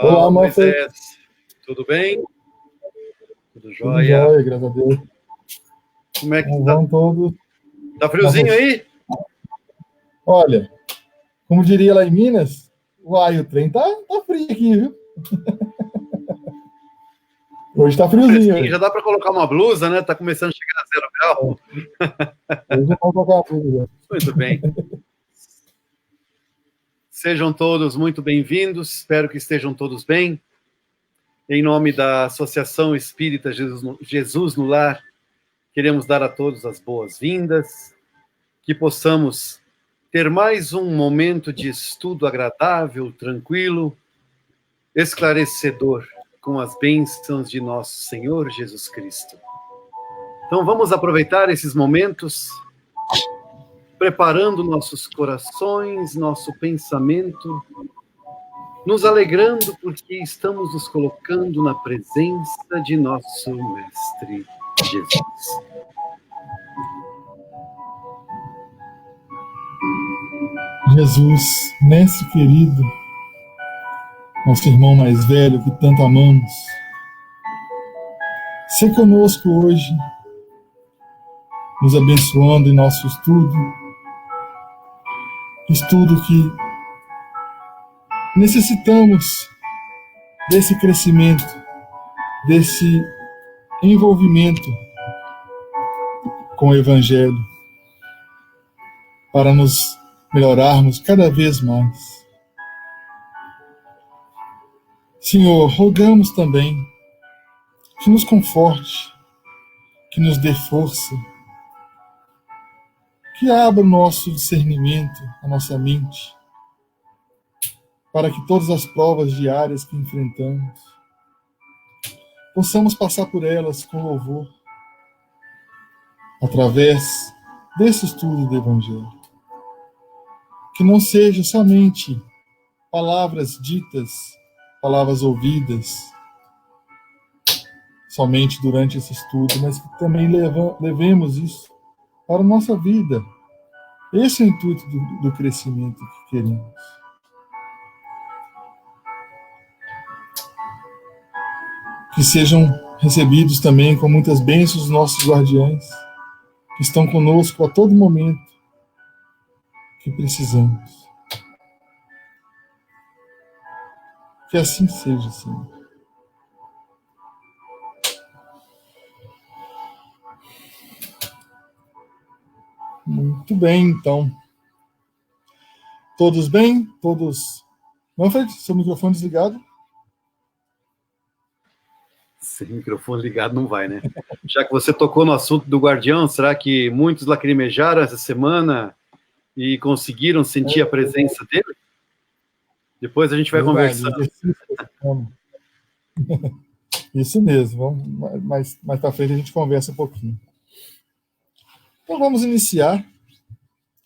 Olá, Manfred. Moisés, tudo bem? Tudo Tudo jóia? jóia, graças a Deus. Como é que Como tá? vão todos? Tá friozinho aí? Olha, como diria lá em Minas, uai, o trem tá frio aqui, viu? Hoje tá Tá friozinho. fresquinho, já dá para colocar uma blusa, né? Tá começando a chegar a 0 grau. Hoje eu vou colocar uma blusa. Muito bem. Sejam todos muito bem-vindos, espero que estejam todos bem. Em nome da Associação Espírita Jesus no Lar, queremos dar a todos as boas-vindas, que possamos ter mais um momento de estudo agradável, tranquilo, esclarecedor, com as bênçãos de nosso Senhor Jesus Cristo. Então vamos aproveitar esses momentos, preparando nossos corações, nosso pensamento, nos alegrando porque estamos nos colocando na presença de nosso Mestre Jesus. Jesus, mestre querido, nosso irmão mais velho que tanto amamos, se conosco hoje, nos abençoando em nosso estudo que necessitamos desse crescimento, desse envolvimento com o Evangelho, para nos melhorarmos cada vez mais. Senhor, rogamos também que nos conforte, que nos dê força, que abra o nosso discernimento, a nossa mente, para que todas as provas diárias que enfrentamos, possamos passar por elas com louvor, através desse estudo do Evangelho. Que não seja somente palavras ditas, palavras ouvidas, somente durante esse estudo, mas que também levemos isso para a nossa vida. Esse é o intuito do crescimento que queremos. Que sejam recebidos também com muitas bênçãos os nossos guardiães, que estão conosco a todo momento que precisamos. Que assim seja, Senhor. Muito bem, então. Todos bem? Todos... Manfred, seu microfone desligado? Sem microfone ligado não vai, né? Já que você tocou no assunto do guardião, será que muitos lacrimejaram essa semana e conseguiram sentir a presença dele? Depois a gente vai conversando. Isso mesmo. Mais para frente a gente conversa um pouquinho. Então vamos iniciar.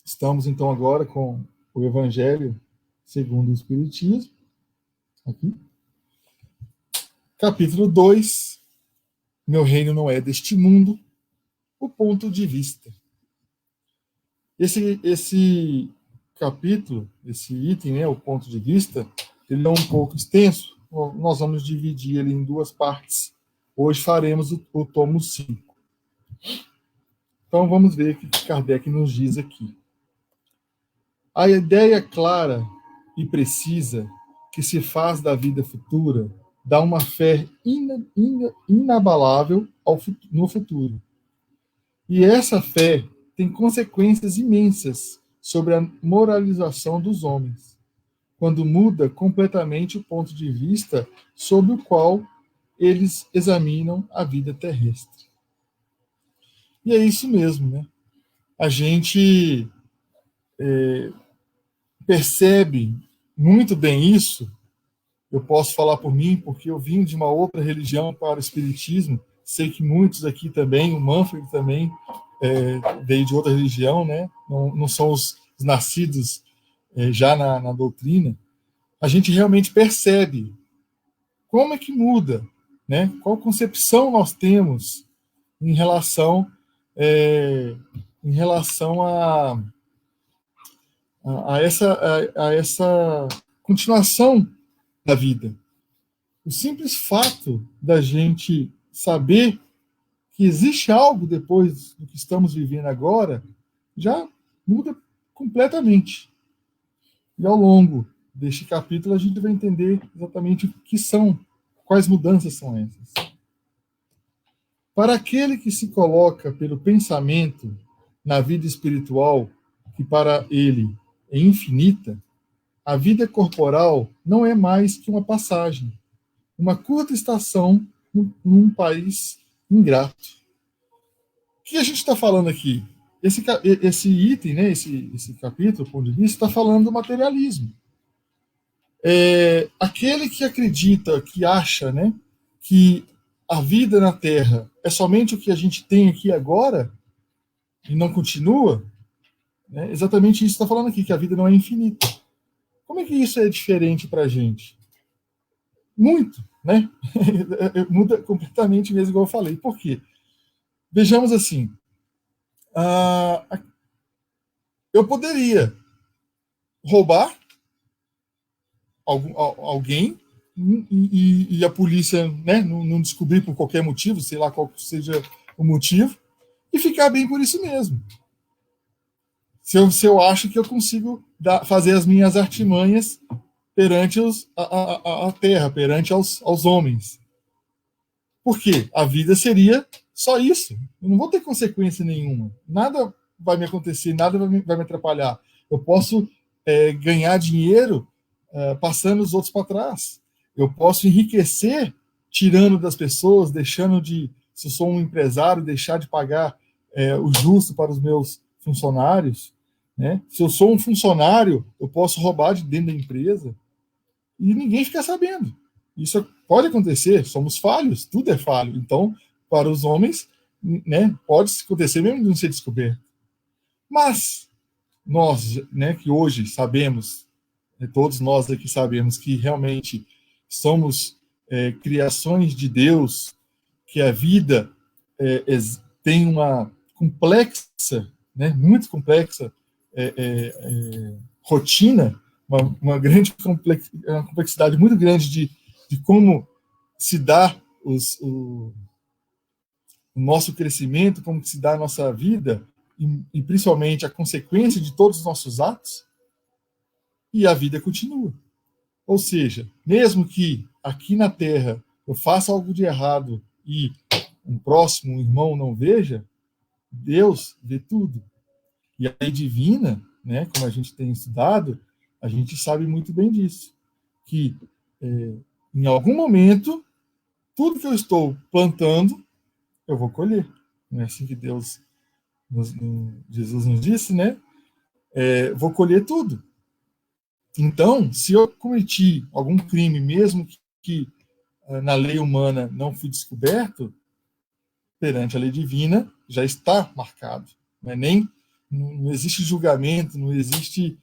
Estamos então agora com o Evangelho segundo o Espiritismo. Aqui. Capítulo 2. Meu reino não é deste mundo. O ponto de vista. Esse capítulo, esse item, né, o ponto de vista, ele é um pouco extenso. Nós vamos dividir ele em duas partes. Hoje faremos o tomo 5. Então vamos ver o que Kardec nos diz aqui. A ideia clara e precisa que se faz da vida futura dá uma fé inabalável no futuro. E essa fé tem consequências imensas sobre a moralização dos homens, quando muda completamente o ponto de vista sob o qual eles examinam a vida terrestre. E é isso mesmo, né? A gente percebe muito bem isso. Eu posso falar por mim, porque eu vim de uma outra religião para o Espiritismo. Sei que muitos aqui também, o Manfred também, veio de outra religião, né? Não são os nascidos já na doutrina. A gente realmente percebe como é que muda, né? Qual concepção nós temos em relação a essa continuação da vida. O simples fato da gente saber que existe algo depois do que estamos vivendo agora já muda completamente. E ao longo deste capítulo a gente vai entender exatamente o que são, quais mudanças são essas. Para aquele que se coloca pelo pensamento na vida espiritual, que para ele é infinita, a vida corporal não é mais que uma passagem, uma curta estação num país ingrato. O que a gente está falando aqui? Esse item, né, esse capítulo, ponto de vista, está falando do materialismo. Aquele que acredita, que acha, né, que a vida na Terra é somente o que a gente tem aqui agora e não continua, né, exatamente isso está falando aqui, que a vida não é infinita. Como é que isso é diferente para a gente? Muito, né? Muda completamente mesmo, igual eu falei. Por quê? Vejamos assim, eu poderia roubar alguém e a polícia, né, não descobrir por qualquer motivo, sei lá qual seja o motivo, e ficar bem por isso mesmo. Se eu acho que eu consigo fazer as minhas artimanhas perante a terra, perante aos homens. Por quê? A vida seria só isso. Eu não vou ter consequência nenhuma. Nada vai me acontecer, nada vai me atrapalhar. Eu posso ganhar dinheiro passando os outros para trás. Eu posso enriquecer tirando das pessoas, deixando de, se eu sou um empresário, deixar de pagar o justo para os meus funcionários. Né? Se eu sou um funcionário, eu posso roubar de dentro da empresa e ninguém fica sabendo. Isso pode acontecer, somos falhos, tudo é falho. Então, para os homens, né, pode acontecer mesmo de não ser descoberto. Mas nós, né, que hoje sabemos, todos nós aqui sabemos que realmente somos criações de Deus, que a vida tem uma complexa, né, muito complexa rotina, uma grande uma complexidade muito grande de como se dá o nosso crescimento, como se dá a nossa vida, e principalmente a consequência de todos os nossos atos, e a vida continua. Ou seja, mesmo que aqui na Terra eu faça algo de errado e um próximo, um irmão não veja, Deus vê tudo. E a lei divina, né, como a gente tem estudado, a gente sabe muito bem disso, que em algum momento, tudo que eu estou plantando, eu vou colher. Não é assim que Jesus nos disse, né? Vou colher tudo. Então, se eu cometi algum crime, mesmo que na lei humana não fui descoberto, perante a lei divina já está marcado. Não existe julgamento, não existe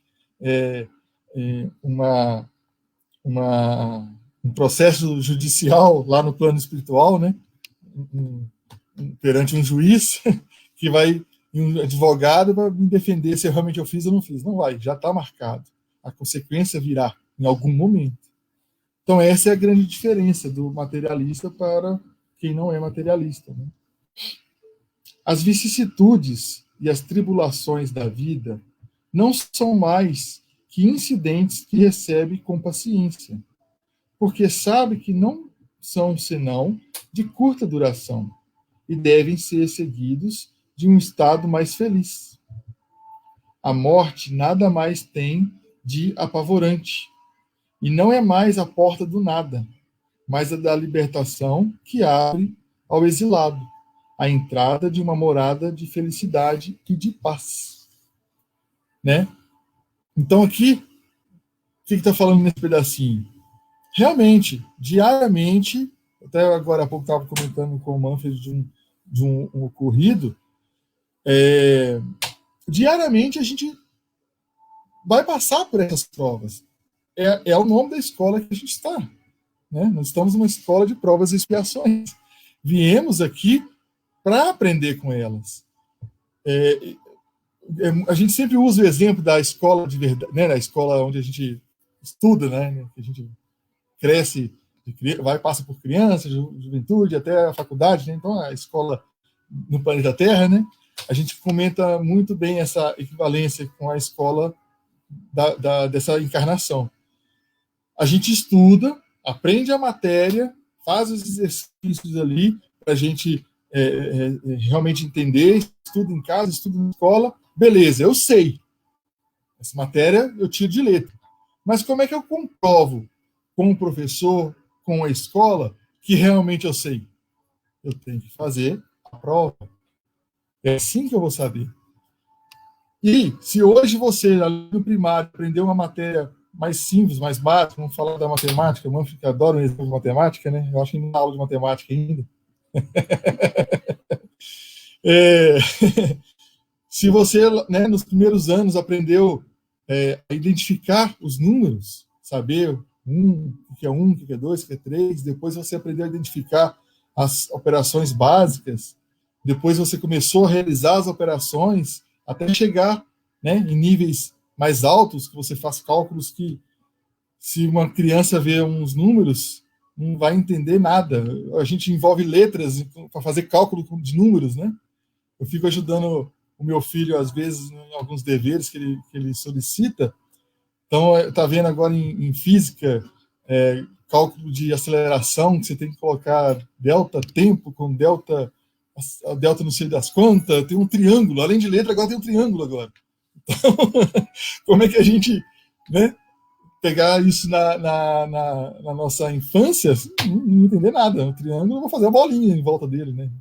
um processo judicial lá no plano espiritual, né? Perante um juiz que vai, um advogado vai me defender se realmente eu fiz ou não fiz. Não vai, já está marcado. A consequência virá em algum momento. Então essa é a grande diferença do materialista para quem não é materialista, né? As vicissitudes e as tribulações da vida não são mais que incidentes que recebe com paciência, porque sabe que não são senão de curta duração e devem ser seguidos de um estado mais feliz. A morte nada mais tem de apavorante, e não é mais a porta do nada, mas a da libertação que abre ao exilado a entrada de uma morada de felicidade e de paz. Né? Então aqui, o que está falando nesse pedacinho? Realmente, diariamente, até agora há pouco estava comentando com o Manfred de um ocorrido, diariamente a gente vai passar por essas provas. É o nome da escola que a gente está. Né? Nós estamos numa escola de provas e expiações. Viemos aqui para aprender com elas. A gente sempre usa o exemplo da escola de verdade, né? Da escola onde a gente estuda, né? Que a gente cresce passa por criança, juventude, até a faculdade, né? Então a escola no planeta Terra, né? A gente comenta muito bem essa equivalência com a escola dessa encarnação. A gente estuda, aprende a matéria, faz os exercícios ali para a gente realmente entender, estuda em casa, estuda na escola, beleza, eu sei. Essa matéria eu tiro de letra. Mas como é que eu comprovo com o professor, com a escola, que realmente eu sei? Eu tenho que fazer a prova. É assim que eu vou saber. E se hoje você, no primário, aprendeu uma matéria mais simples, mais básica, vamos falar da matemática, o Manfred adora um exemplo de matemática, né? Eu acho que não dá aula de matemática ainda. Se você, né, nos primeiros anos, aprendeu a identificar os números, saber o que é 1, o que é 2, o que é 3, depois você aprendeu a identificar as operações básicas, depois você começou a realizar as operações até chegar, né, em níveis mais altos, que você faz cálculos que, se uma criança vê uns números, não vai entender nada. A gente envolve letras para fazer cálculo de números, né? Eu fico ajudando o meu filho, às vezes, em alguns deveres que ele solicita. Então, está vendo agora em física, cálculo de aceleração, que você tem que colocar delta tempo com delta não sei das quantas, tem um triângulo, além de letra, agora tem um triângulo agora. Então, como é que a gente, né, pegar isso na nossa infância, não entender nada. O triângulo, eu vou fazer a bolinha em volta dele, né?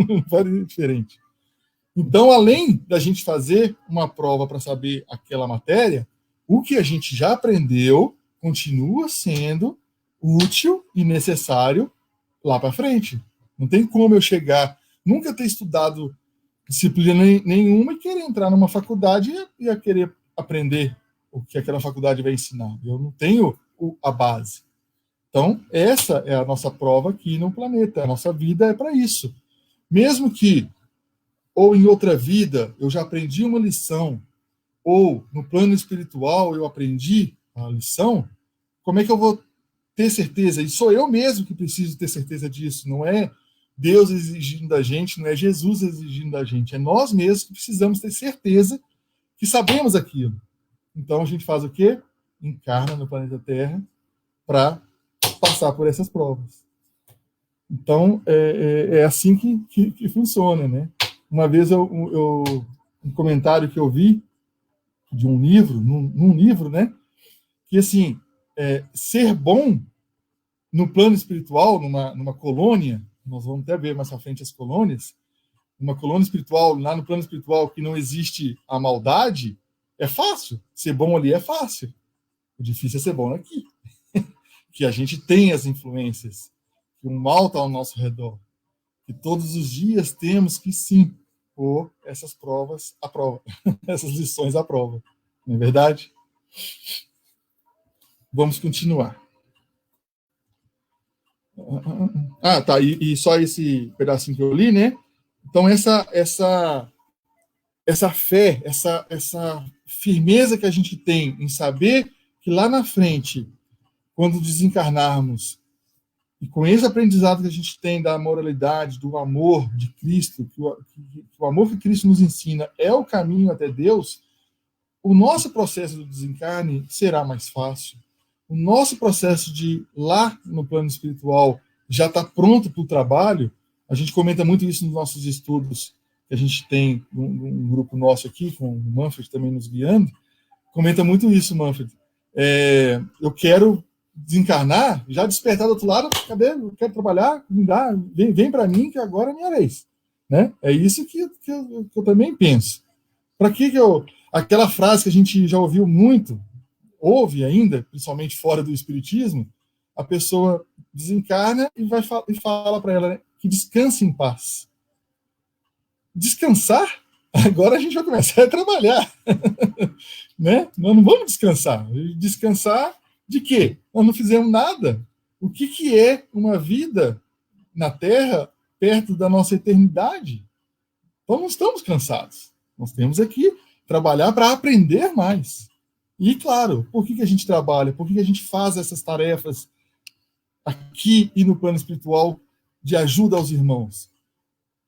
Não faz diferente. Então, além da gente fazer uma prova para saber aquela matéria, o que a gente já aprendeu continua sendo útil e necessário lá para frente. Não tem como eu chegar, nunca ter estudado disciplina nenhuma e querer entrar numa faculdade e querer aprender o que aquela faculdade vai ensinar. Eu não tenho a base. Então, essa é a nossa prova aqui no planeta. A nossa vida é para isso. Mesmo que, ou em outra vida, eu já aprendi uma lição, ou no plano espiritual eu aprendi a lição, como é que eu vou ter certeza? E sou eu mesmo que preciso ter certeza disso. Não é Deus exigindo da gente, não é Jesus exigindo da gente. É nós mesmos que precisamos ter certeza que sabemos aquilo. Então a gente faz o quê? Encarna no planeta Terra para passar por essas provas. Então é assim que funciona, né? Uma vez um comentário que eu vi de um livro, num livro, né? Que assim, ser bom no plano espiritual, numa colônia, nós vamos até ver mais à frente as colônias, uma colônia espiritual, lá no plano espiritual que não existe a maldade, é fácil. Ser bom ali é fácil. O difícil é ser bom aqui. Que a gente tem as influências, que o mal está ao nosso redor. Que todos os dias temos que, sim, pôr essas provas à prova. Essas lições à prova. Não é verdade? Vamos continuar. Tá. E só esse pedacinho que eu li, né? Então, essa fé, essa firmeza que a gente tem em saber que lá na frente, quando desencarnarmos, e com esse aprendizado que a gente tem da moralidade, do amor de Cristo, que o amor que Cristo nos ensina é o caminho até Deus, o nosso processo do desencarne será mais fácil. O nosso processo de lá no plano espiritual já está pronto para o trabalho. A gente comenta muito isso nos nossos estudos que a gente tem um grupo nosso aqui, com o Manfred também nos guiando, comenta muito isso, Manfred. Eu quero desencarnar, já despertar do outro lado, cadê? Eu quero trabalhar, vem para mim que agora é minha vez. Né? É isso que eu também penso. Para que aquela frase que a gente já ouviu muito, ouve ainda, principalmente fora do espiritismo, a pessoa desencarna e fala para ela, né, que descanse em paz. Descansar? Agora a gente vai começar a trabalhar. Né? Nós não vamos descansar. Descansar de quê? Nós não fizemos nada. O que é uma vida na Terra perto da nossa eternidade? Então não estamos cansados. Nós temos aqui trabalhar para aprender mais. E, claro, por que a gente trabalha? Por que a gente faz essas tarefas aqui e no plano espiritual de ajuda aos irmãos?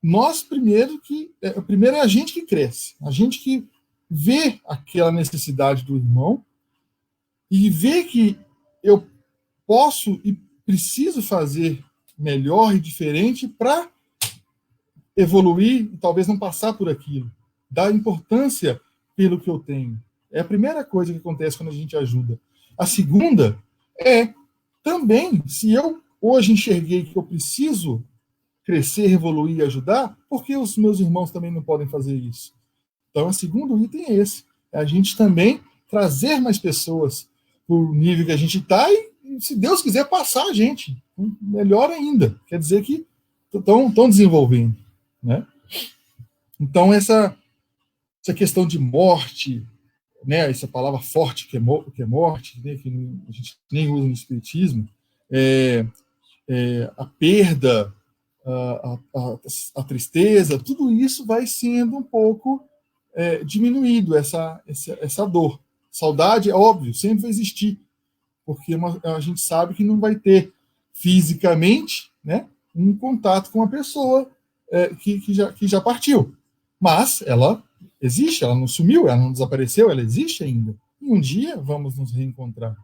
Nós, primeiro é a gente que cresce, a gente que vê aquela necessidade do irmão e vê que eu posso e preciso fazer melhor e diferente para evoluir e talvez não passar por aquilo. Dar importância pelo que eu tenho. É a primeira coisa que acontece quando a gente ajuda. A segunda é também, se eu hoje enxerguei que eu preciso crescer, evoluir e ajudar, por que os meus irmãos também não podem fazer isso? Então, o segundo item é esse. É a gente também trazer mais pessoas para o nível que a gente está e, se Deus quiser, passar a gente. Melhor ainda. Quer dizer que estão desenvolvendo. Né? Então, essa questão de morte, né, essa palavra forte que é morte, né, que a gente nem usa no Espiritismo, a perda, a tristeza, tudo isso vai sendo um pouco diminuído, essa dor. Saudade, é óbvio, sempre vai existir, porque a gente sabe que não vai ter fisicamente, né, um contato com a pessoa que já partiu. Mas ela existe, ela não sumiu, ela não desapareceu, ela existe ainda. E um dia vamos nos reencontrar.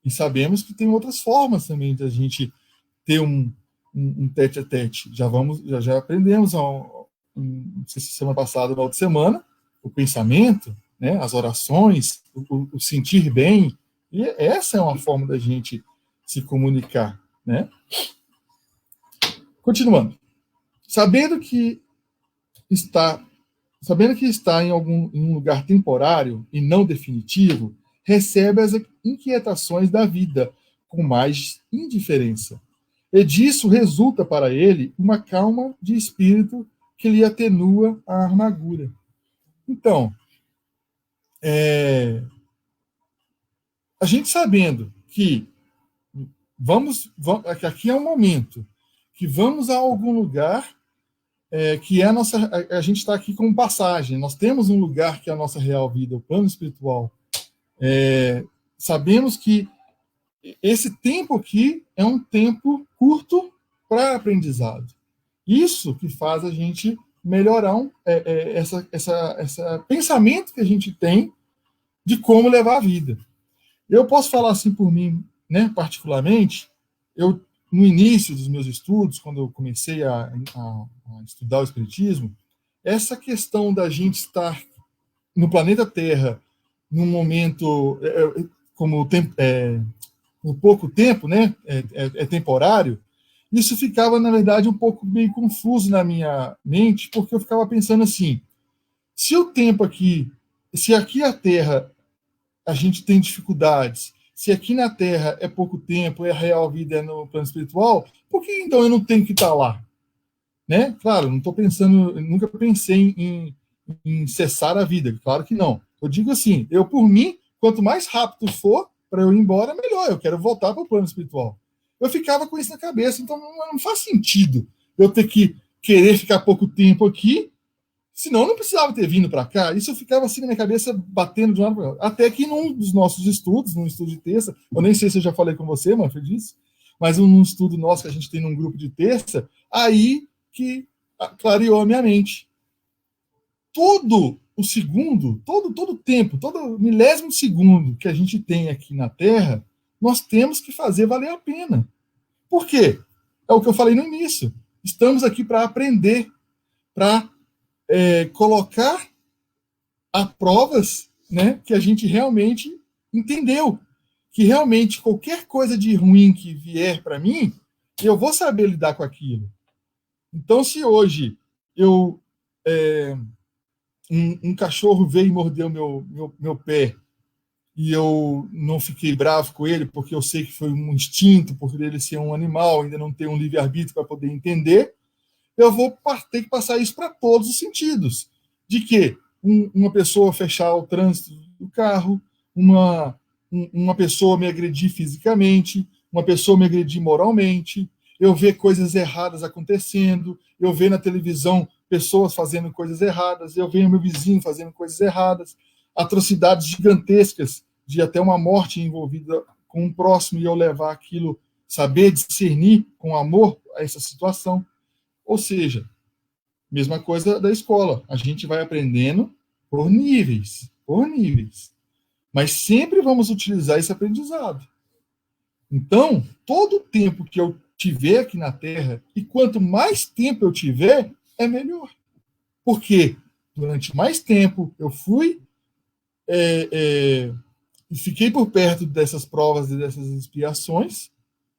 E sabemos que tem outras formas também de a gente ter um tete-a-tete. Já aprendemos, não sei se semana passada ou na outra semana, o pensamento, né, as orações, o sentir bem. E essa é uma forma da gente se comunicar. Né? Continuando. Sabendo que está em um lugar temporário e não definitivo, recebe as inquietações da vida com mais indiferença. E disso resulta para ele uma calma de espírito que lhe atenua a amargura. Então, a gente sabendo que aqui é um momento que vamos a algum lugar que é a gente está aqui como passagem. Nós temos um lugar que é a nossa real vida, o plano espiritual. Sabemos que esse tempo aqui é um tempo curto para aprendizado. Isso que faz a gente melhorar esse pensamento que a gente tem de como levar a vida. Eu posso falar assim por mim, né, particularmente, no início dos meus estudos, quando eu comecei a estudar o Espiritismo, essa questão da gente estar no planeta Terra num momento, como um pouco tempo, né, temporário, isso ficava, na verdade, um pouco meio confuso na minha mente, porque eu ficava pensando assim, se aqui a Terra a gente tem dificuldades, se aqui na Terra é pouco tempo, a real vida é no plano espiritual, por que então eu não tenho que estar lá? Né? Claro, não estou pensando, nunca pensei em cessar a vida, claro que não. Eu digo assim, por mim, quanto mais rápido for para eu ir embora, melhor, eu quero voltar para o plano espiritual. Eu ficava com isso na cabeça, então não faz sentido eu ter que querer ficar pouco tempo aqui, senão eu não precisava ter vindo para cá. Isso eu ficava assim na minha cabeça, batendo de um lado para o outro. Até que num dos nossos estudos, num estudo de terça, eu nem sei se eu já falei com você, Manfred, disso, mas num estudo nosso que a gente tem num grupo de terça, aí que clareou a minha mente. Todo o segundo, todo o tempo, todo milésimo segundo que a gente tem aqui na Terra, nós temos que fazer valer a pena. Por quê? É o que eu falei no início. Estamos aqui para aprender, para colocar a provas, né, que a gente realmente entendeu. Que realmente qualquer coisa de ruim que vier para mim, eu vou saber lidar com aquilo. Então, se hoje um cachorro veio e mordeu meu pé e eu não fiquei bravo com ele, porque eu sei que foi um instinto, por ele ser um animal, ainda não ter um livre-arbítrio para poder entender, eu vou ter que passar isso para todos os sentidos. De que uma pessoa fechar o trânsito do carro, uma pessoa me agredir fisicamente, uma pessoa me agredir moralmente, eu ver coisas erradas acontecendo, eu ver na televisão pessoas fazendo coisas erradas, eu ver meu vizinho fazendo coisas erradas, atrocidades gigantescas, de até uma morte envolvida com um próximo, e eu levar aquilo saber discernir com amor essa situação. Ou seja, mesma coisa da escola. A gente vai aprendendo por níveis. Mas sempre vamos utilizar esse aprendizado. Então, todo o tempo que eu tiver aqui na Terra, e quanto mais tempo eu tiver, é melhor. Porque durante mais tempo eu fui e fiquei por perto dessas provas e dessas expiações,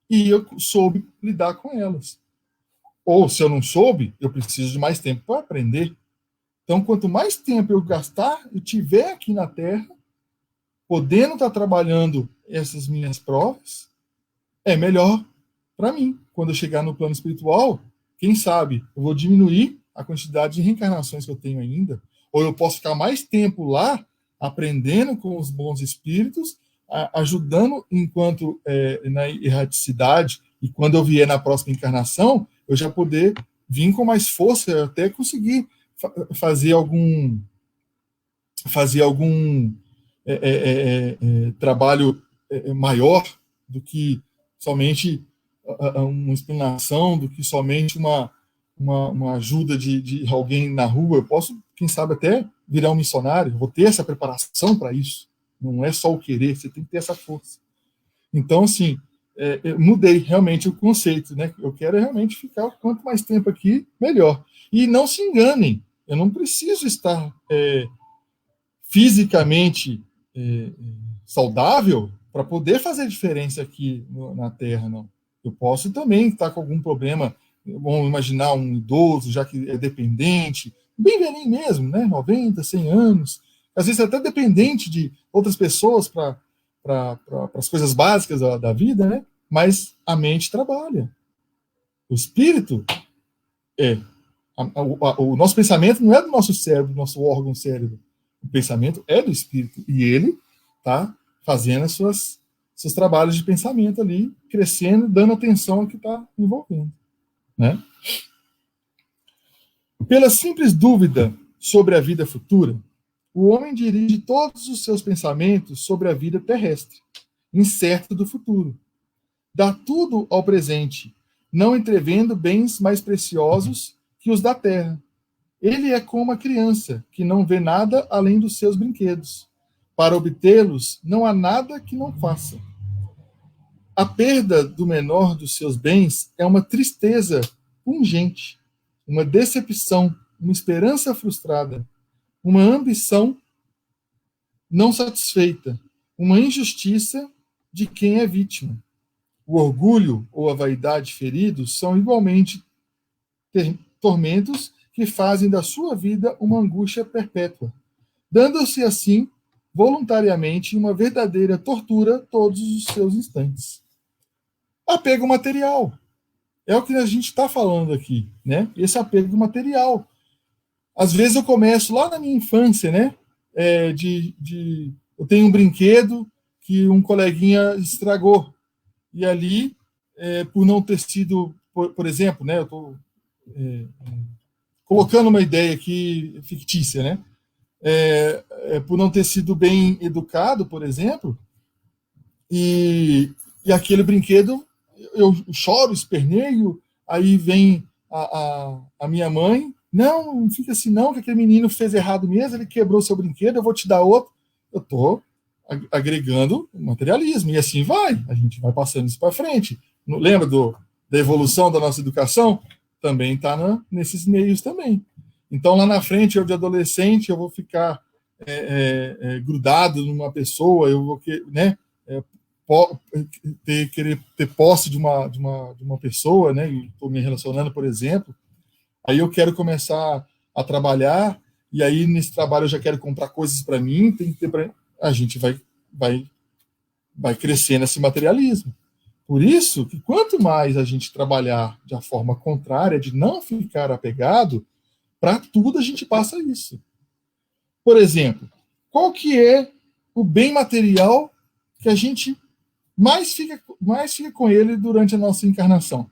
e eu soube lidar com elas. Ou, se eu não soube, eu preciso de mais tempo para aprender. Então, quanto mais tempo eu gastar, eu tiver aqui na Terra, podendo estar trabalhando essas minhas provas, é melhor para mim. Quando eu chegar no plano espiritual, quem sabe eu vou diminuir a quantidade de reencarnações que eu tenho ainda, ou eu posso ficar mais tempo lá, aprendendo com os bons espíritos, ajudando enquanto na erraticidade, e quando eu vier na próxima encarnação, eu já poder vir com mais força, até conseguir fazer algum trabalho maior do que somente uma explanação, do que somente uma ajuda de alguém na rua. Eu posso, quem sabe, até virar um missionário, vou ter essa preparação para isso. Não é só o querer, você tem que ter essa força. Então, assim, eu mudei realmente o conceito, né? Eu quero realmente ficar quanto mais tempo aqui, melhor. E não se enganem, eu não preciso estar fisicamente saudável para poder fazer diferença aqui na Terra, não. Eu posso também estar com algum problema, vamos imaginar um idoso, já que é dependente, bem velhinho mesmo, né? 90, 100 anos, às vezes até dependente de outras pessoas para as coisas básicas da vida, né? Mas a mente trabalha. O espírito o nosso pensamento não é do nosso cérebro, do nosso órgão cérebro. O pensamento é do espírito. E ele está fazendo seus trabalhos de pensamento ali, crescendo, dando atenção ao que está envolvendo. Né? Pela simples dúvida sobre a vida futura, o homem dirige todos os seus pensamentos sobre a vida terrestre, incerto do futuro. Dá tudo ao presente, não entrevendo bens mais preciosos que os da terra. Ele é como a criança, que não vê nada além dos seus brinquedos. Para obtê-los, não há nada que não faça. A perda do menor dos seus bens é uma tristeza pungente, uma decepção, uma esperança frustrada, uma ambição não satisfeita, uma injustiça de quem é vítima. O orgulho ou a vaidade feridos são igualmente tormentos que fazem da sua vida uma angústia perpétua, dando-se assim, voluntariamente, uma verdadeira tortura todos os seus instantes. Apego material. É o que a gente está falando aqui, né? Esse apego material. Às vezes eu começo lá na minha infância, né? Eu tenho um brinquedo que um coleguinha estragou. E ali, por não ter sido, por exemplo, né? Eu estou colocando uma ideia aqui fictícia, né? Por não ter sido bem educado, por exemplo, e aquele brinquedo, eu choro, esperneio, aí vem a minha mãe, não fica assim não, que aquele menino fez errado mesmo, ele quebrou seu brinquedo, eu vou te dar outro. Eu estou agregando materialismo, e assim vai, a gente vai passando isso para frente. Lembra da evolução da nossa educação? Também está nesses meios também. Então, lá na frente, eu de adolescente, eu vou ficar grudado numa pessoa, eu vou querer ter posse de uma pessoa, né? Estou me relacionando, por exemplo. Aí eu quero começar a trabalhar, e aí nesse trabalho eu já quero comprar coisas para mim, tem que ter a gente vai crescendo esse materialismo. Por isso que quanto mais a gente trabalhar de uma forma contrária, de não ficar apegado, para tudo a gente passa isso. Por exemplo, qual que é o bem material que a gente mais fica com ele durante a nossa encarnação?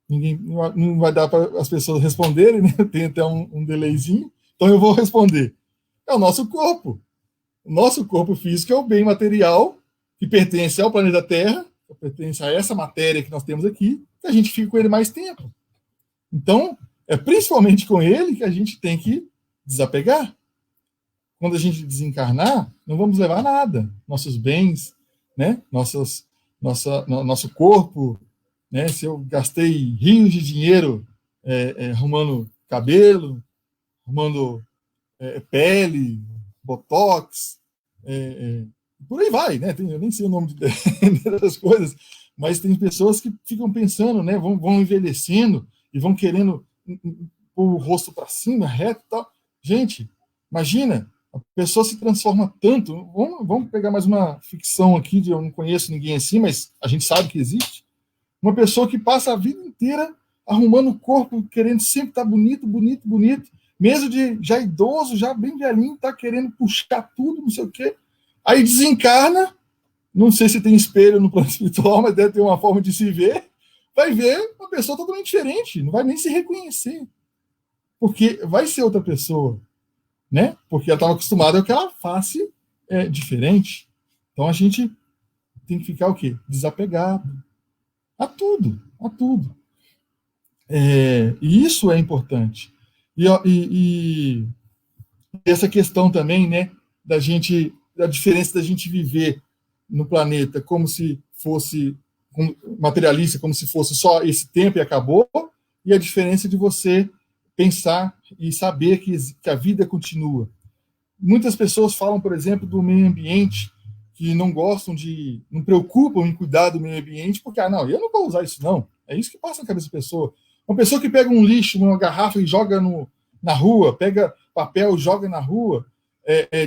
Não vai dar para as pessoas responderem, né? Tem até um delayzinho, então eu vou responder. É o nosso corpo. O nosso corpo físico é o bem material que pertence ao planeta Terra, pertence a essa matéria que nós temos aqui, que a gente fica com ele mais tempo. Então, é principalmente com ele que a gente tem que desapegar. Quando a gente desencarnar, não vamos levar nada. Nossos bens, né? Nosso corpo, né? Se eu gastei rios de dinheiro arrumando cabelo, arrumando pele, botox, por aí vai, né? Eu nem sei o nome das coisas, mas tem pessoas que ficam pensando, né? Vão envelhecendo e vão querendo pôr o rosto para cima, reto e tal. Gente, imagina, a pessoa se transforma tanto. Vamos pegar mais uma ficção aqui, eu não conheço ninguém assim, mas a gente sabe que existe. Uma pessoa que passa a vida inteira arrumando o corpo, querendo sempre estar bonito, bonito, bonito, mesmo de já idoso, já bem velhinho, tá querendo puxar tudo, não sei o quê. Aí desencarna, não sei se tem espelho no plano espiritual, mas deve ter uma forma de se ver, vai ver uma pessoa totalmente diferente, não vai nem se reconhecer, porque vai ser outra pessoa, né? Porque ela estava acostumada com aquela face diferente. Então a gente tem que ficar o quê? Desapegado a tudo, a tudo. E isso é importante. E essa questão também, né, da diferença da gente viver no planeta como se fosse materialista, como se fosse só esse tempo e acabou, e a diferença de você pensar e saber que a vida continua. Muitas pessoas falam, por exemplo, do meio ambiente, que não preocupam em cuidar do meio ambiente, porque, eu não vou usar isso, não. É isso que passa na cabeça da pessoa. Uma pessoa que pega um lixo, uma garrafa e joga na rua, pega papel e joga na rua,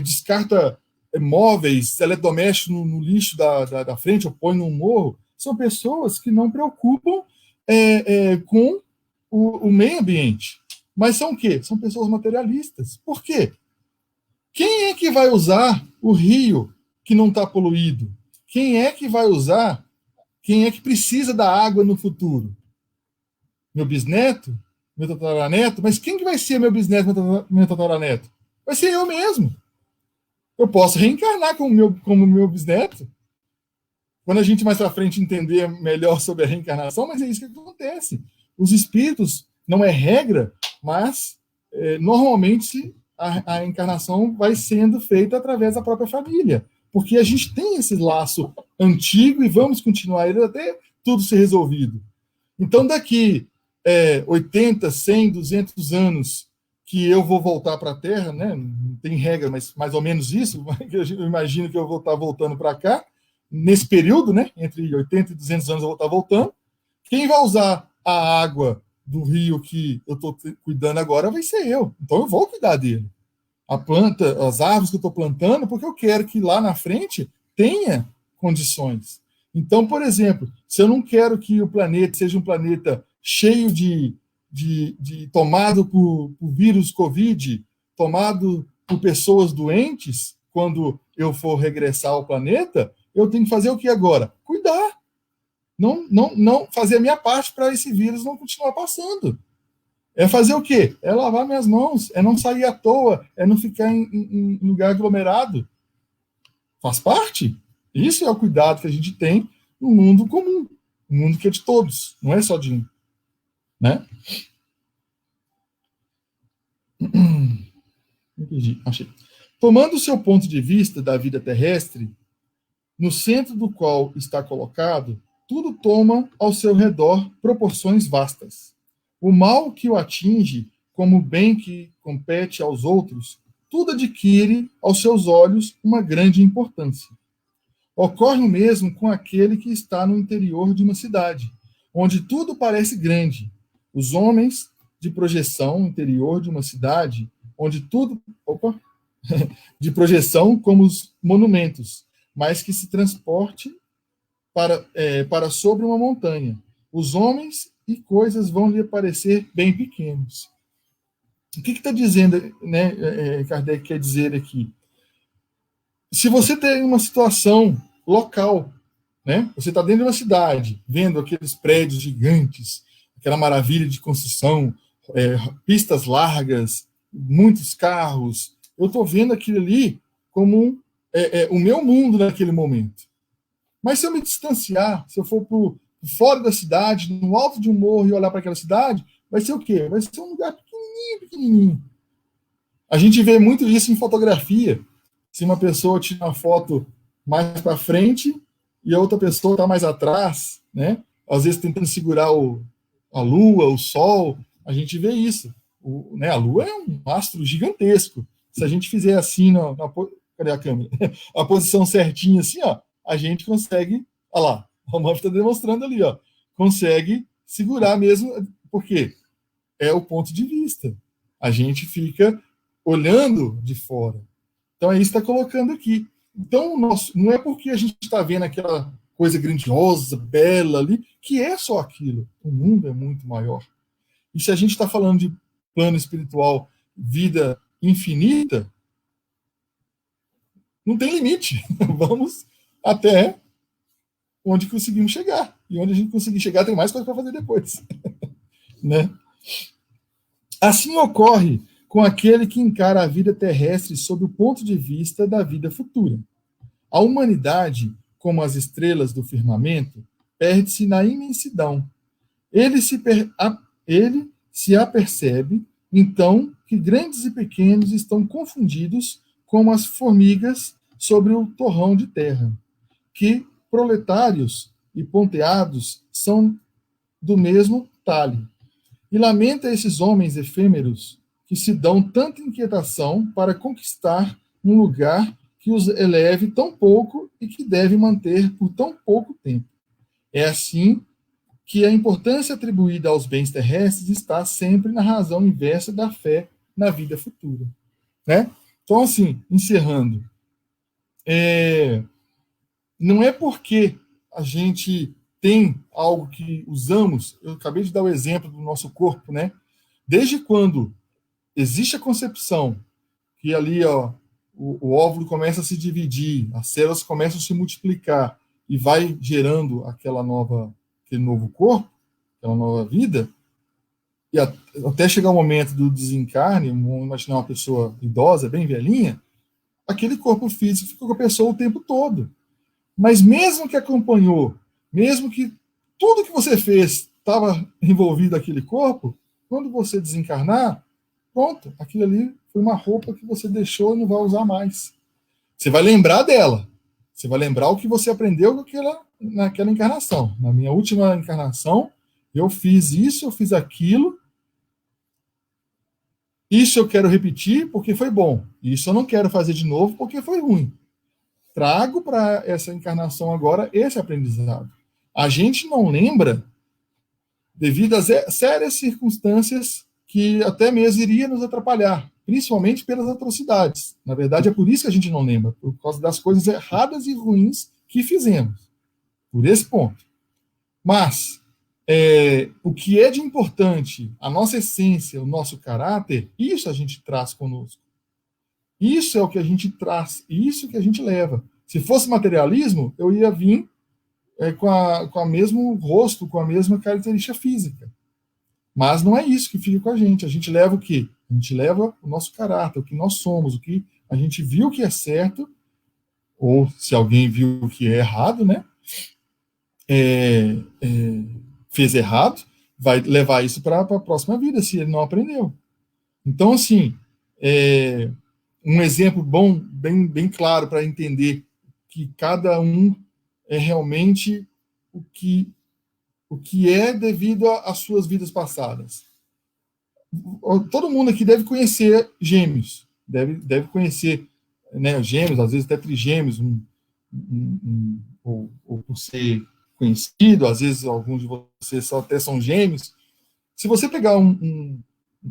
descarta móveis, eletrodomésticos no lixo da frente, ou põe num morro, são pessoas que não preocupam com o meio ambiente. Mas são o quê? São pessoas materialistas. Por quê? Quem é que vai usar o rio que não está poluído? Quem é que vai usar? Quem é que precisa da água no futuro? Meu bisneto? Meu tataraneto? Mas quem que vai ser meu bisneto, meu tataraneto? Vai ser eu mesmo. Eu posso reencarnar como meu bisneto. Quando a gente mais para frente entender melhor sobre a reencarnação, mas é isso que acontece. Os espíritos, não é regra, mas normalmente a encarnação vai sendo feita através da própria família, porque a gente tem esse laço antigo e vamos continuar ele até tudo ser resolvido. Então, daqui 80, 100, 200 anos que eu vou voltar para a Terra, né? Não tem regra, mas mais ou menos isso, eu imagino que eu vou estar voltando para cá, nesse período, né? Entre 80 e 200 anos eu vou estar voltando. Quem vai usar a água do rio que eu estou cuidando agora vai ser eu. Então eu vou cuidar dele. A planta, as árvores que eu estou plantando, porque eu quero que lá na frente tenha condições. Então, por exemplo, se eu não quero que o planeta seja um planeta cheio de tomado por vírus Covid, tomado por pessoas doentes, quando eu for regressar ao planeta, eu tenho que fazer o que agora? Cuidar. Não fazer a minha parte para esse vírus não continuar passando. É fazer o quê? É lavar minhas mãos, é não sair à toa, é não ficar em lugar aglomerado. Faz parte. Isso é o cuidado que a gente tem no mundo comum, no mundo que é de todos, não é só de um. Né? Achei. Tomando o seu ponto de vista da vida terrestre, no centro do qual está colocado, tudo toma ao seu redor proporções vastas. O mal que o atinge, como o bem que compete aos outros, tudo adquire aos seus olhos uma grande importância. Ocorre o mesmo com aquele que está no interior de uma cidade, onde tudo parece grande. Os homens de projeção interior de uma cidade, onde tudo... de projeção como os monumentos, mas que se transporte para sobre uma montanha. Os homens e coisas vão lhe parecer bem pequenos. O que está dizendo, né, Kardec quer dizer aqui? Se você tem uma situação local, né, você está dentro de uma cidade, vendo aqueles prédios gigantes, aquela maravilha de construção, pistas largas, muitos carros, eu estou vendo aquilo ali como o meu mundo naquele momento. Mas se eu me distanciar, se eu for fora da cidade, no alto de um morro e olhar para aquela cidade, vai ser o quê? Vai ser um lugar pequenininho, pequenininho. A gente vê muito isso em fotografia. Se uma pessoa tira uma foto mais para frente e a outra pessoa está mais atrás, né? Às vezes tentando segurar a lua, o sol, a gente vê isso. Né? A lua é um astro gigantesco. Se a gente fizer assim, cadê a câmera? A posição certinha assim, ó, a gente consegue, olha lá, o Romano está demonstrando ali, ó, consegue segurar mesmo, porque é o ponto de vista. A gente fica olhando de fora. Então, é isso que está colocando aqui. Então, não é porque a gente está vendo aquela coisa grandiosa, bela ali, que é só aquilo. O mundo é muito maior. E se a gente está falando de plano espiritual, vida infinita, não tem limite. Vamos até onde conseguimos chegar. E onde a gente conseguir chegar, tem mais coisa para fazer depois. Né? Assim ocorre com aquele que encara a vida terrestre sob o ponto de vista da vida futura. A humanidade, como as estrelas do firmamento, perde-se na imensidão. Ele se apercebe, então, que grandes e pequenos estão confundidos como as formigas sobre o torrão de terra, que proletários e ponteados são do mesmo talhe. E lamenta esses homens efêmeros que se dão tanta inquietação para conquistar um lugar que os eleve tão pouco e que deve manter por tão pouco tempo. É assim que a importância atribuída aos bens terrestres está sempre na razão inversa da fé na vida futura. Né? Então, assim, encerrando, não é porque a gente tem algo que usamos, eu acabei de dar o exemplo do nosso corpo, né? Desde quando existe a concepção que ali, ó, o óvulo começa a se dividir, as células começam a se multiplicar e vai gerando aquele novo corpo, aquela nova vida, e até chegar o momento do desencarne, vamos imaginar uma pessoa idosa, bem velhinha, aquele corpo físico fica com a pessoa o tempo todo. Mas mesmo que acompanhou, mesmo que tudo que você fez estava envolvido naquele corpo, quando você desencarnar, pronto, aquilo ali foi uma roupa que você deixou e não vai usar mais. Você vai lembrar dela. Você vai lembrar o que você aprendeu naquela encarnação. Na minha última encarnação, eu fiz isso, eu fiz aquilo. Isso eu quero repetir porque foi bom. Isso eu não quero fazer de novo porque foi ruim. Trago para essa encarnação agora esse aprendizado. A gente não lembra devido a sérias circunstâncias que até mesmo iria nos atrapalhar, principalmente pelas atrocidades. Na verdade, é por isso que a gente não lembra, por causa das coisas erradas e ruins que fizemos. Por esse ponto. Mas, o que é de importante, a nossa essência, o nosso caráter, isso a gente traz conosco. Isso é o que a gente traz, isso que a gente leva. Se fosse materialismo, eu ia vir com o mesmo rosto, com a mesma característica física. Mas não é isso que fica com a gente. A gente leva o quê? A gente leva o nosso caráter, o que nós somos, o que a gente viu que é certo, ou se alguém viu que é errado, né? Fez errado, vai levar isso para a próxima vida, se ele não aprendeu. Então, assim, um exemplo bom, bem claro para entender que cada um é realmente o que é devido às suas vidas passadas. Todo mundo aqui deve conhecer gêmeos, deve conhecer, né, gêmeos, às vezes até trigêmeos, ou por ser conhecido, às vezes alguns de vocês só até são gêmeos. Se você pegar um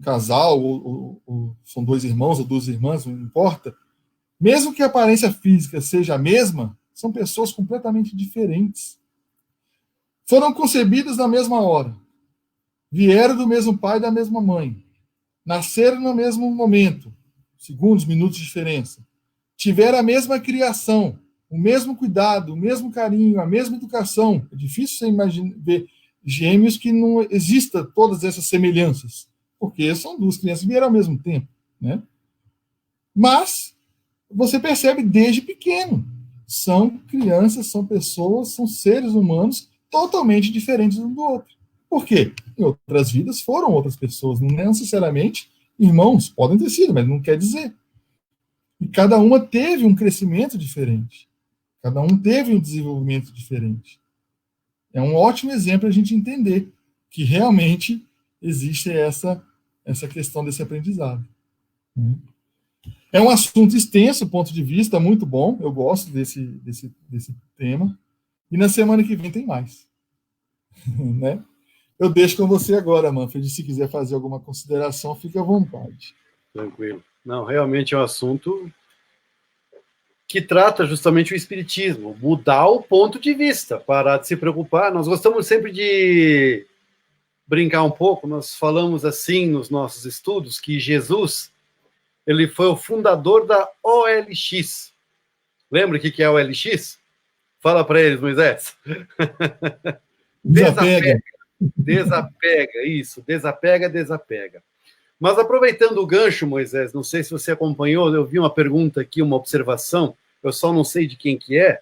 casal, ou são dois irmãos ou duas irmãs, não importa, mesmo que a aparência física seja a mesma, são pessoas completamente diferentes. Foram concebidas na mesma hora, vieram do mesmo pai e da mesma mãe, nasceram no mesmo momento, segundos, minutos de diferença, tiveram a mesma criação, o mesmo cuidado, o mesmo carinho, a mesma educação. É difícil você ver gêmeos que não exista todas essas semelhanças, porque são duas crianças que vieram ao mesmo tempo, né? Mas você percebe desde pequeno. são crianças, são pessoas, são seres humanos totalmente diferentes um do outro. Por quê? Em outras vidas foram outras pessoas, não necessariamente irmãos, podem ter sido, mas não quer dizer. E cada uma teve um crescimento diferente. Cada um teve um desenvolvimento diferente. É um ótimo exemplo a gente entender que realmente existe essa questão desse aprendizado. É um assunto extenso, ponto de vista, muito bom. Eu gosto desse tema. E na semana que vem tem mais. Né? Eu deixo com você agora, Manfred. Se quiser fazer alguma consideração, fique à vontade. Tranquilo. Não, realmente é um assunto que trata justamente o espiritismo, mudar o ponto de vista, parar de se preocupar. Nós gostamos sempre de brincar um pouco, nós falamos assim nos nossos estudos, que Jesus, ele foi o fundador da OLX. Lembra o que é a OLX? Fala para eles, Moisés. Desapega. Desapega, isso, desapega. Mas aproveitando o gancho, Moisés, não sei se você acompanhou, eu vi uma pergunta aqui, uma observação, eu só não sei de quem que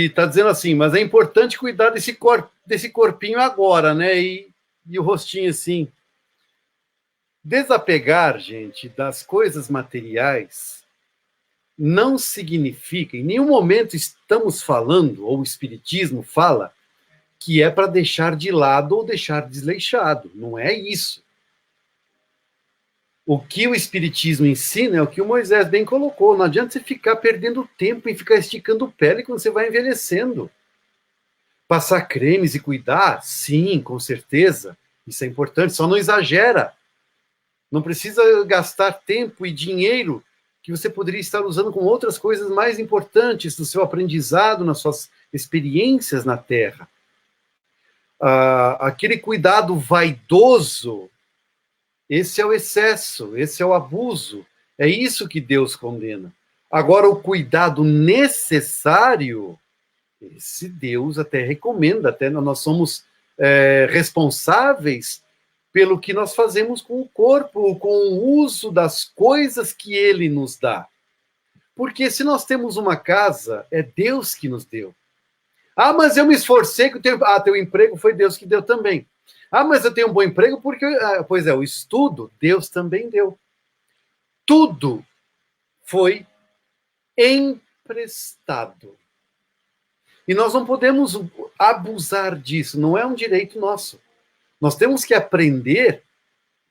está dizendo assim, mas é importante cuidar desse corpinho agora, né? E o rostinho assim. Desapegar, gente, das coisas materiais não significa, em nenhum momento estamos falando, ou o Espiritismo fala, que é para deixar de lado ou deixar desleixado. Não é isso. O que o Espiritismo ensina é o que o Moisés bem colocou. Não adianta você ficar perdendo tempo e ficar esticando pele quando você vai envelhecendo. Passar cremes e cuidar? Sim, com certeza. Isso é importante, só não exagera. Não precisa gastar tempo e dinheiro que você poderia estar usando com outras coisas mais importantes no seu aprendizado, nas suas experiências na Terra. Aquele cuidado vaidoso, esse é o excesso, esse é o abuso. É isso que Deus condena. Agora, o cuidado necessário, esse Deus até recomenda, até nós somos responsáveis pelo que nós fazemos com o corpo, com o uso das coisas que Ele nos dá. Porque se nós temos uma casa, é Deus que nos deu. Ah, mas eu me esforcei, que teu emprego foi Deus que deu também. Ah, mas eu tenho um bom emprego porque... pois é, o estudo, Deus também deu. Tudo foi emprestado. E nós não podemos abusar disso, não é um direito nosso. Nós temos que aprender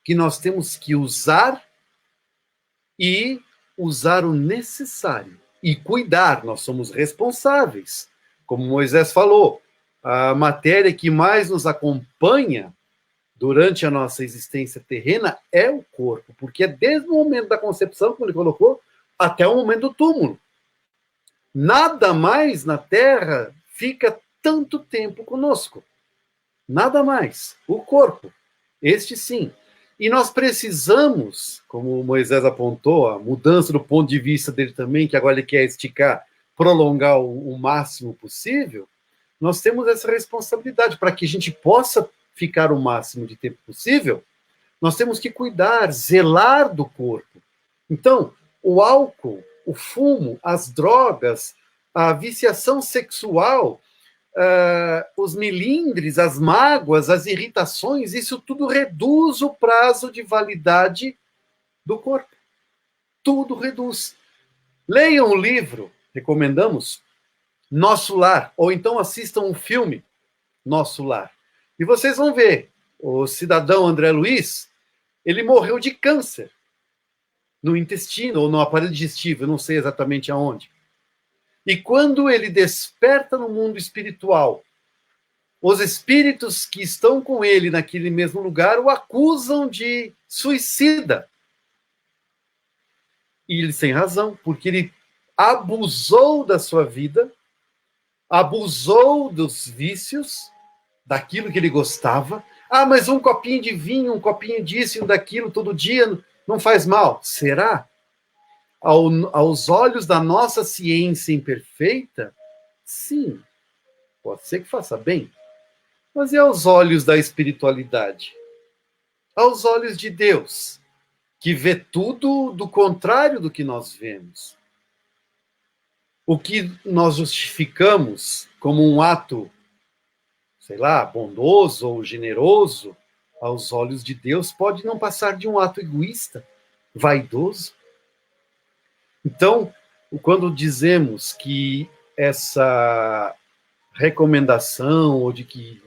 que nós temos que usar e usar o necessário. E cuidar, nós somos responsáveis. Como Moisés falou, a matéria que mais nos acompanha durante a nossa existência terrena é o corpo, porque é desde o momento da concepção, como ele colocou, até o momento do túmulo. Nada mais na Terra fica tanto tempo conosco. Nada mais. O corpo. Este sim. E nós precisamos, como Moisés apontou, a mudança do ponto de vista dele também, que agora ele quer esticar, prolongar o máximo possível, nós temos essa responsabilidade. Para que a gente possa ficar o máximo de tempo possível, nós temos que cuidar, zelar do corpo. Então, o álcool, o fumo, as drogas, a viciação sexual, os melindres, as mágoas, as irritações, isso tudo reduz o prazo de validade do corpo. Tudo reduz. Leiam o livro, recomendamos, Nosso Lar, ou então assistam o filme Nosso Lar. E vocês vão ver, o cidadão André Luiz, ele morreu de câncer no intestino ou no aparelho digestivo, eu não sei exatamente aonde. E quando ele desperta no mundo espiritual, os espíritos que estão com ele naquele mesmo lugar o acusam de suicida. E ele sem razão, porque ele abusou da sua vida, abusou dos vícios, daquilo que ele gostava. Ah, mas um copinho de vinho, um copinho disso e daquilo todo dia não faz mal. Será? Aos olhos da nossa ciência imperfeita, sim, pode ser que faça bem. Mas e aos olhos da espiritualidade? Aos olhos de Deus, que vê tudo do contrário do que nós vemos. O que nós justificamos como um ato, sei lá, bondoso ou generoso, aos olhos de Deus, pode não passar de um ato egoísta, vaidoso. Então, quando dizemos que essa recomendação, ou de que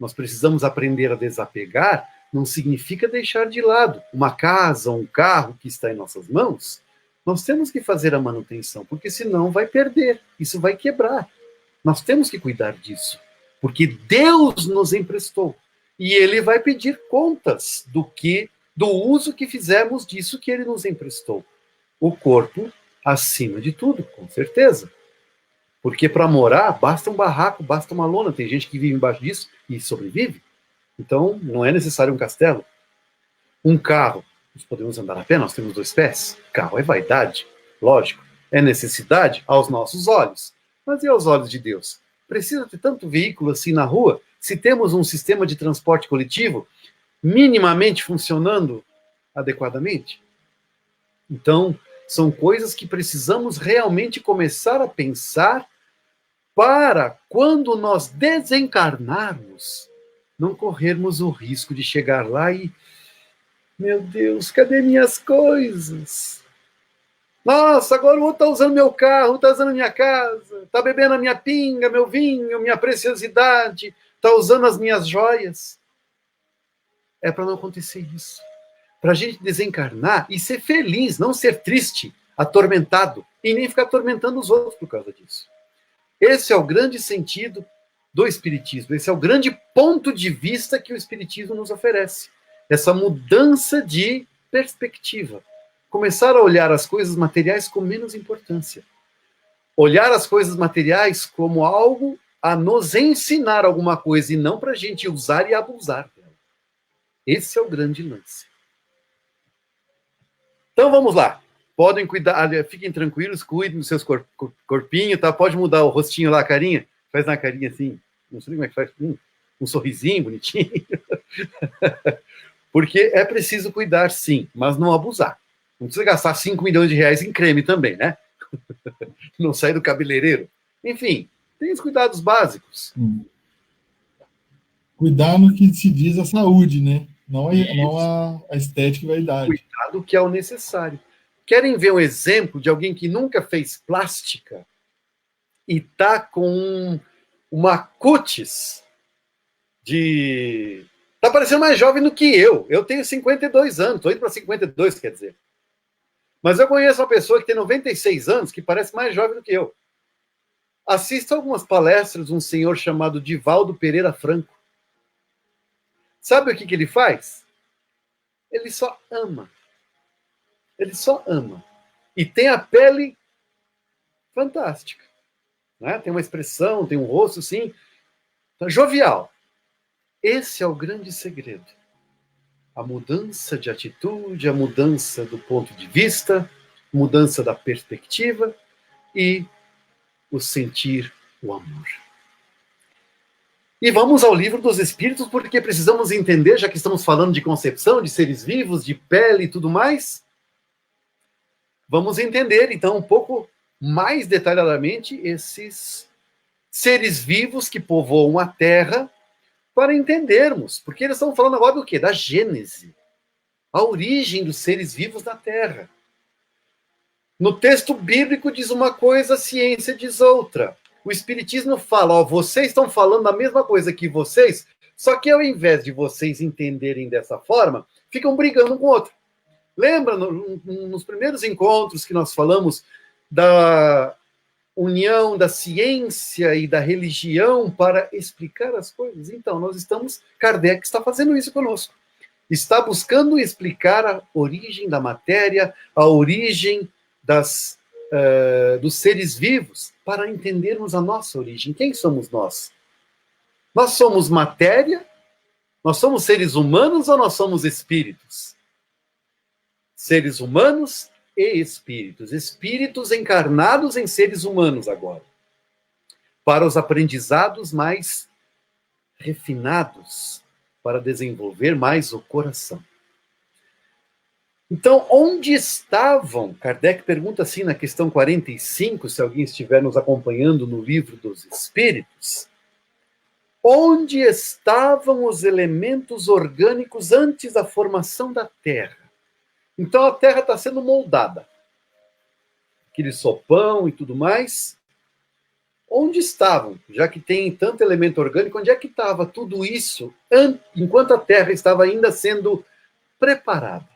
nós precisamos aprender a desapegar, não significa deixar de lado uma casa, um carro que está em nossas mãos. Nós temos que fazer a manutenção, porque senão vai perder, isso vai quebrar. Nós temos que cuidar disso, porque Deus nos emprestou. E Ele vai pedir contas do uso que fizemos disso que Ele nos emprestou. O corpo, acima de tudo, com certeza. Porque para morar, basta um barraco, basta uma lona. Tem gente que vive embaixo disso e sobrevive. Então, não é necessário um castelo. Um carro, nós podemos andar a pé, nós temos 2 pés. Carro é vaidade, lógico. É necessidade aos nossos olhos. Mas e aos olhos de Deus? Precisa ter tanto veículo assim na rua? Se temos um sistema de transporte coletivo minimamente funcionando adequadamente? Então, são coisas que precisamos realmente começar a pensar para, quando nós desencarnarmos, não corrermos o risco de chegar lá e, meu Deus, cadê minhas coisas? Nossa, agora o outro está usando meu carro, está usando minha casa, está bebendo a minha pinga, meu vinho, minha preciosidade, está usando as minhas joias. É para não acontecer isso. Para a gente desencarnar e ser feliz, não ser triste, atormentado, e nem ficar atormentando os outros por causa disso. Esse é o grande sentido do Espiritismo, esse é o grande ponto de vista que o Espiritismo nos oferece. Essa mudança de perspectiva. Começar a olhar as coisas materiais com menos importância. Olhar as coisas materiais como algo a nos ensinar alguma coisa e não para a gente usar e abusar dela. Esse é o grande lance. Então vamos lá. Podem cuidar, fiquem tranquilos, cuidem dos seus corpinhos, tá? Pode mudar o rostinho lá, a carinha. Faz uma carinha assim, não sei como é que faz, um sorrisinho bonitinho. Porque é preciso cuidar, sim, mas não abusar. Não precisa gastar 5 milhões de reais em creme também, né? Não sair do cabeleireiro. Enfim, tem os cuidados básicos. Cuidar no que se diz a saúde, né? Não a estética e vaidade. Cuidado que é o necessário. Querem ver um exemplo de alguém que nunca fez plástica e tá com uma cutis de... Tá parecendo mais jovem do que eu. Eu tenho 52 anos, tô indo para 52, quer dizer. Mas eu conheço uma pessoa que tem 96 anos que parece mais jovem do que eu. Assisto algumas palestras de um senhor chamado Divaldo Pereira Franco. Sabe o que ele faz? Ele só ama. Ele só ama. E tem a pele fantástica. Né? Tem uma expressão, tem um rosto assim, jovial. Esse é o grande segredo. A mudança de atitude, a mudança do ponto de vista, mudança da perspectiva e o sentir o amor. E vamos ao Livro dos Espíritos, porque precisamos entender, já que estamos falando de concepção, de seres vivos, de pele e tudo mais, vamos entender, então, um pouco mais detalhadamente esses seres vivos que povoam a Terra, para entendermos, porque eles estão falando agora do quê? Da Gênese, a origem dos seres vivos na Terra. No texto bíblico diz uma coisa, a ciência diz outra. O Espiritismo fala, ó, vocês estão falando a mesma coisa que vocês, só que ao invés de vocês entenderem dessa forma, ficam brigando um com o outro. Lembra, nos primeiros encontros que nós falamos da união da ciência e da religião para explicar as coisas? Então, Kardec está fazendo isso conosco. Está buscando explicar a origem da matéria, a origem dos seres vivos, para entendermos a nossa origem. Quem somos nós? Nós somos matéria? Nós somos seres humanos ou nós somos espíritos? Seres humanos e espíritos. Espíritos encarnados em seres humanos agora. Para os aprendizados mais refinados, para desenvolver mais o coração. Então, onde estavam? Kardec pergunta assim na questão 45, se alguém estiver nos acompanhando no Livro dos Espíritos. Onde estavam os elementos orgânicos antes da formação da Terra? Então, a Terra está sendo moldada. Aquele sopão e tudo mais. Onde estavam? Já que tem tanto elemento orgânico, onde é que estava tudo isso enquanto a Terra estava ainda sendo preparada?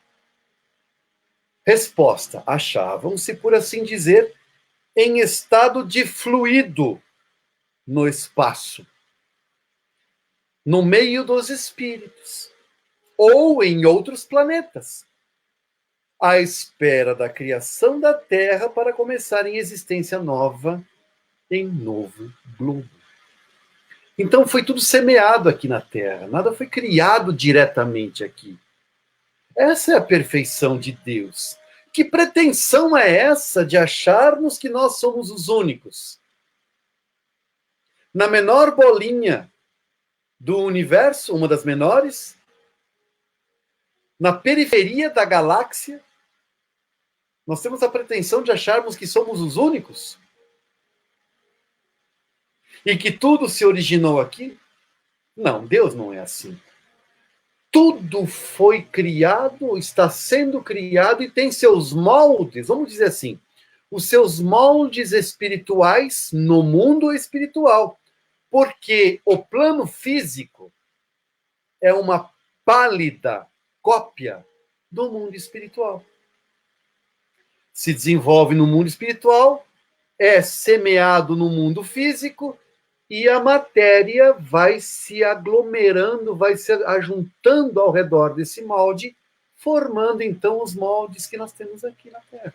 Resposta: achavam-se, por assim dizer, em estado de fluido no espaço, no meio dos espíritos, ou em outros planetas, à espera da criação da Terra para começar em existência nova em novo globo. Então foi tudo semeado aqui na Terra, nada foi criado diretamente aqui. Essa é a perfeição de Deus. Que pretensão é essa de acharmos que nós somos os únicos? Na menor bolinha do universo, uma das menores, na periferia da galáxia, nós temos a pretensão de acharmos que somos os únicos? E que tudo se originou aqui? Não, Deus não é assim. Tudo foi criado, está sendo criado e tem seus moldes, vamos dizer assim, os seus moldes espirituais no mundo espiritual. Porque o plano físico é uma pálida cópia do mundo espiritual. Se desenvolve no mundo espiritual, é semeado no mundo físico, e a matéria vai se aglomerando, vai se ajuntando ao redor desse molde, formando, então, os moldes que nós temos aqui na Terra.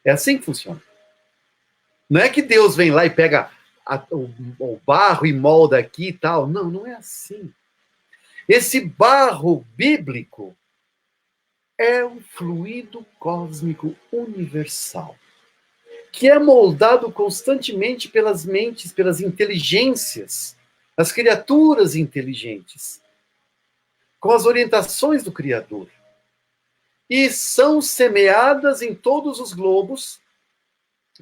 É assim que funciona. Não é que Deus vem lá e pega o barro e molda aqui e tal. Não, não é assim. Esse barro bíblico é um fluido cósmico universal, que é moldado constantemente pelas mentes, pelas inteligências, as criaturas inteligentes, com as orientações do Criador. E são semeadas em todos os globos,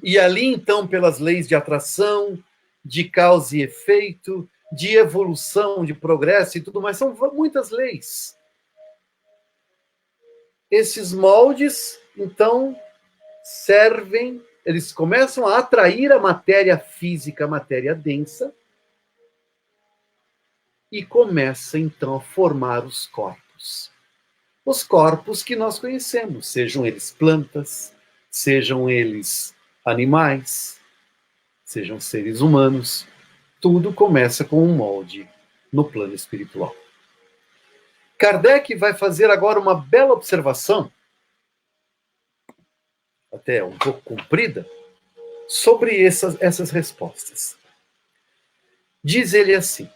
e ali, então, pelas leis de atração, de causa e efeito, de evolução, de progresso e tudo mais, são muitas leis. Esses moldes, então, servem, eles começam a atrair a matéria física, a matéria densa, e começa, então, a formar os corpos. Os corpos que nós conhecemos, sejam eles plantas, sejam eles animais, sejam seres humanos, tudo começa com um molde no plano espiritual. Kardec vai fazer agora uma bela observação, até um pouco comprida, sobre essas respostas. Diz ele assim: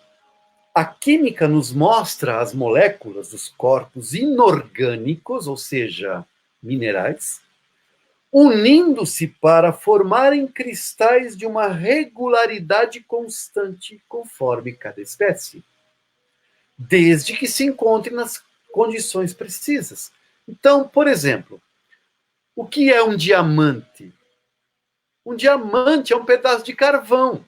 a química nos mostra as moléculas dos corpos inorgânicos, ou seja, minerais, unindo-se para formarem cristais de uma regularidade constante conforme cada espécie, desde que se encontrem nas condições precisas. Então, por exemplo, o que é um diamante? Um diamante é um pedaço de carvão.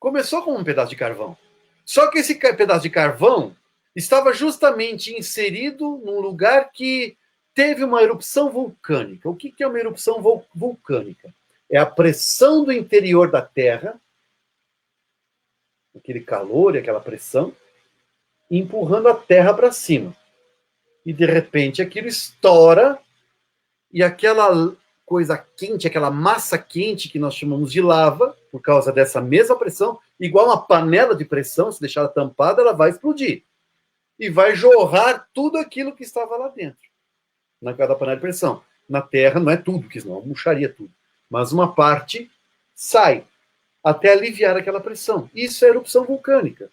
Começou como um pedaço de carvão. Só que esse pedaço de carvão estava justamente inserido num lugar que teve uma erupção vulcânica. O que é uma erupção vulcânica? É a pressão do interior da Terra, aquele calor e aquela pressão, empurrando a Terra para cima. E, de repente, aquilo estoura e aquela coisa quente, aquela massa quente que nós chamamos de lava, por causa dessa mesma pressão, igual uma panela de pressão, se deixar ela tampada, ela vai explodir. E vai jorrar tudo aquilo que estava lá dentro, na cada panela de pressão. Na Terra não é tudo, porque senão murcharia tudo. Mas uma parte sai, até aliviar aquela pressão. Isso é erupção vulcânica.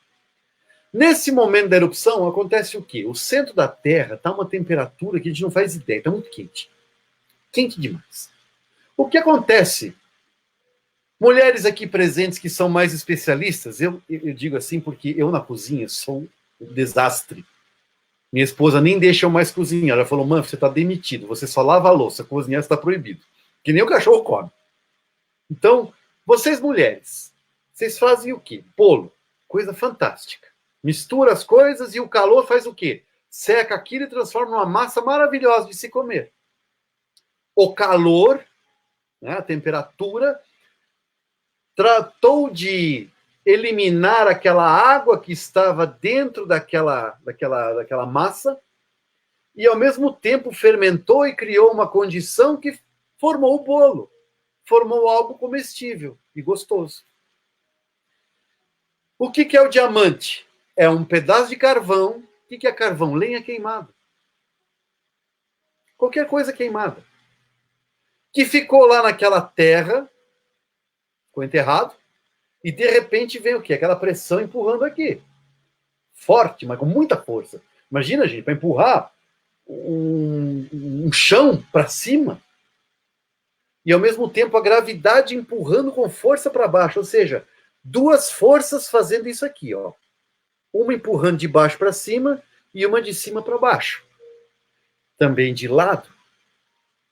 Nesse momento da erupção, acontece o quê? O centro da Terra está a uma temperatura que a gente não faz ideia, está muito quente. Quente demais. O que acontece? Mulheres aqui presentes que são mais especialistas, eu digo assim porque eu na cozinha sou um desastre. Minha esposa nem deixa eu mais cozinhar. Ela falou, Manfred, você está demitido. Você só lava a louça. Cozinhar está proibido. Que nem o cachorro come. Então, vocês mulheres, vocês fazem o quê? Bolo. Coisa fantástica. Mistura as coisas e o calor faz o quê? Seca aquilo e transforma numa massa maravilhosa de se comer. O calor, né, a temperatura, tratou de eliminar aquela água que estava dentro daquela massa e, ao mesmo tempo, fermentou e criou uma condição que formou o bolo, formou algo comestível e gostoso. O que é o diamante? É um pedaço de carvão. O que é carvão? Lenha queimada. Qualquer coisa queimada. Que ficou lá naquela terra, ficou enterrado, e de repente vem o quê? Aquela pressão empurrando aqui. Forte, mas com muita força. Imagina, gente, para empurrar um chão para cima, e ao mesmo tempo a gravidade empurrando com força para baixo, ou seja, duas forças fazendo isso aqui, ó. Uma empurrando de baixo para cima e uma de cima para baixo. Também de lado,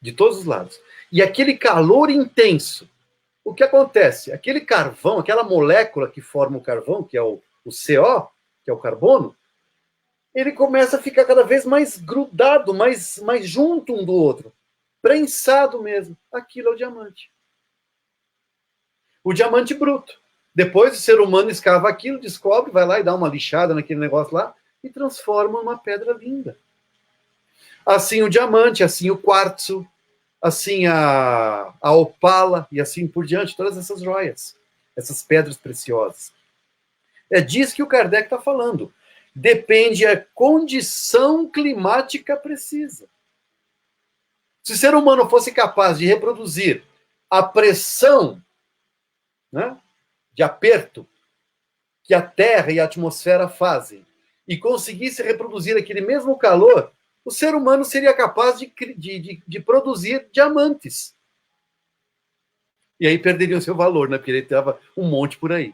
de todos os lados. E aquele calor intenso, o que acontece? Aquele carvão, aquela molécula que forma o carvão, que é o CO, que é o carbono, ele começa a ficar cada vez mais grudado, mais junto um do outro. Prensado mesmo. Aquilo é o diamante. O diamante bruto. Depois o ser humano escava aquilo, descobre, vai lá e dá uma lixada naquele negócio lá e transforma numa pedra linda. Assim o diamante, assim o quartzo, assim a opala e assim por diante, todas essas joias, essas pedras preciosas. É disso que o Kardec está falando. Depende da condição climática precisa. Se o ser humano fosse capaz de reproduzir a pressão, né, de aperto que a Terra e a atmosfera fazem e conseguisse reproduzir aquele mesmo calor, o ser humano seria capaz de produzir diamantes. E aí perderia o seu valor, né? Porque ele estava um monte por aí.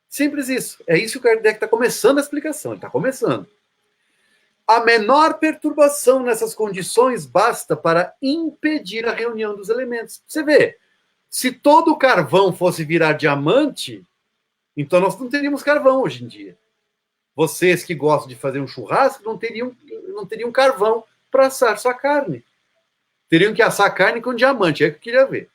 Simples isso. É isso que o Kardec está começando a explicação. Ele está começando. A menor perturbação nessas condições basta para impedir a reunião dos elementos. Você vê, se todo o carvão fosse virar diamante, então nós não teríamos carvão hoje em dia. Vocês que gostam de fazer um churrasco não teriam carvão para assar sua carne. Teriam que assar a carne com diamante, é o que eu queria ver.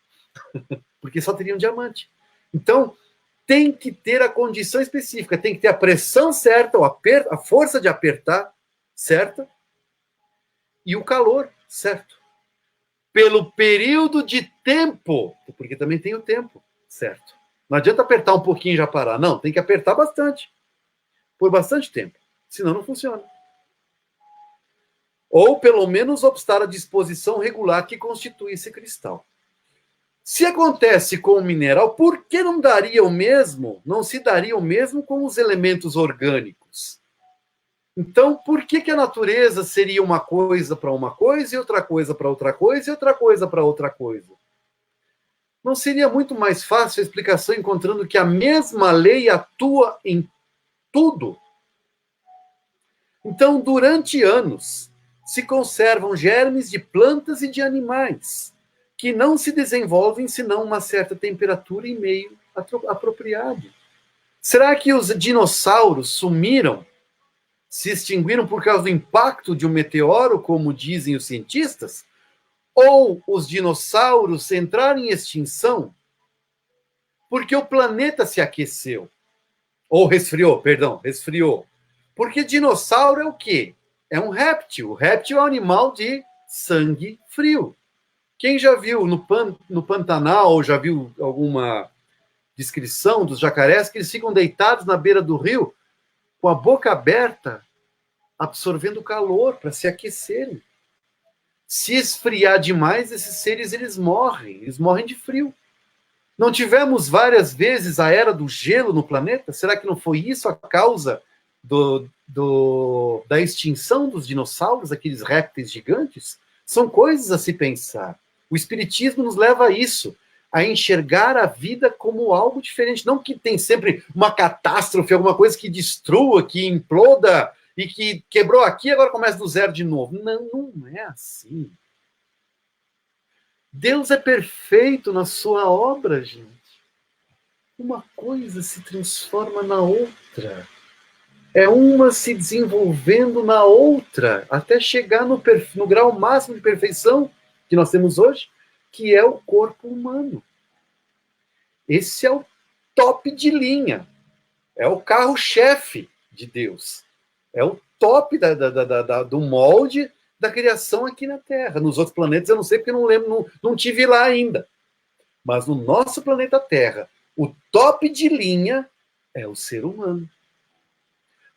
Porque só teriam diamante. Então, tem que ter a condição específica, tem que ter a pressão certa, a força de apertar certa e o calor certo. Pelo período de tempo, porque também tem o tempo certo. Não adianta apertar um pouquinho e já parar. Não, tem que apertar bastante. Por bastante tempo. Senão não funciona. Ou, pelo menos, obstar a disposição regular que constitui esse cristal. Se acontece com o mineral, por que não se daria o mesmo com os elementos orgânicos? Então, por que a natureza seria uma coisa para uma coisa, e outra coisa para outra coisa, e outra coisa para outra coisa? Não seria muito mais fácil a explicação encontrando que a mesma lei atua em tudo? Então, durante anos, se conservam germes de plantas e de animais, que não se desenvolvem senão uma certa temperatura e meio apropriado. Será que os dinossauros sumiram, se extinguiram por causa do impacto de um meteoro, como dizem os cientistas? Ou os dinossauros entraram em extinção porque o planeta se aqueceu? Ou resfriou. Porque dinossauro é o quê? É um réptil. O réptil é um animal de sangue frio. Quem já viu no Pantanal, ou já viu alguma descrição dos jacarés, que eles ficam deitados na beira do rio, com a boca aberta, absorvendo calor para se aquecerem. Se esfriar demais, esses seres eles morrem de frio. Não tivemos várias vezes a era do gelo no planeta? Será que não foi isso a causa da extinção dos dinossauros, aqueles répteis gigantes? São coisas a se pensar. O Espiritismo nos leva a isso, a enxergar a vida como algo diferente. Não que tem sempre uma catástrofe, alguma coisa que destrua, que imploda e que quebrou aqui e agora começa do zero de novo. Não, não é assim. Deus é perfeito na sua obra, gente. Uma coisa se transforma na outra. É uma se desenvolvendo na outra, até chegar no grau máximo de perfeição que nós temos hoje, que é o corpo humano. Esse é o top de linha. É o carro-chefe de Deus. É o top do molde da criação aqui na Terra. Nos outros planetas eu não sei porque eu não lembro, não tive lá ainda. Mas no nosso planeta Terra, o top de linha é o ser humano.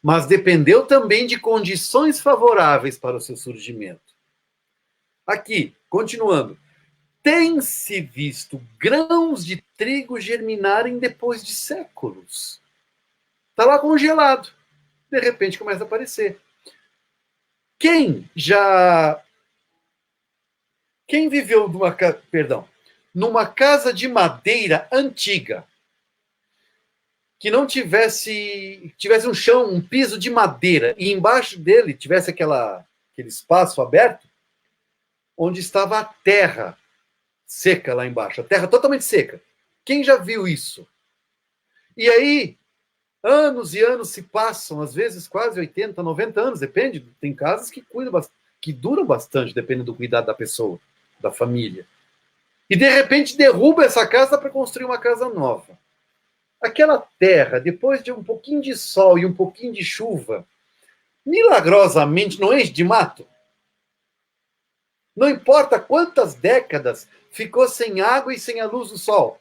Mas dependeu também de condições favoráveis para o seu surgimento. Aqui, continuando. Tem-se visto grãos de trigo germinarem depois de séculos. Está lá congelado. De repente começa a aparecer. Quem viveu numa casa de madeira antiga, que não tivesse um chão, um piso de madeira, e embaixo dele tivesse aquele espaço aberto, onde estava a terra seca lá embaixo, a terra totalmente seca. Quem já viu isso? E aí, anos e anos se passam, às vezes quase 80, 90 anos, depende, tem casas que duram bastante, dependendo do cuidado da pessoa, da família. E de repente derruba essa casa para construir uma casa nova. Aquela terra, depois de um pouquinho de sol e um pouquinho de chuva, milagrosamente não enche de mato. Não importa quantas décadas ficou sem água e sem a luz do sol.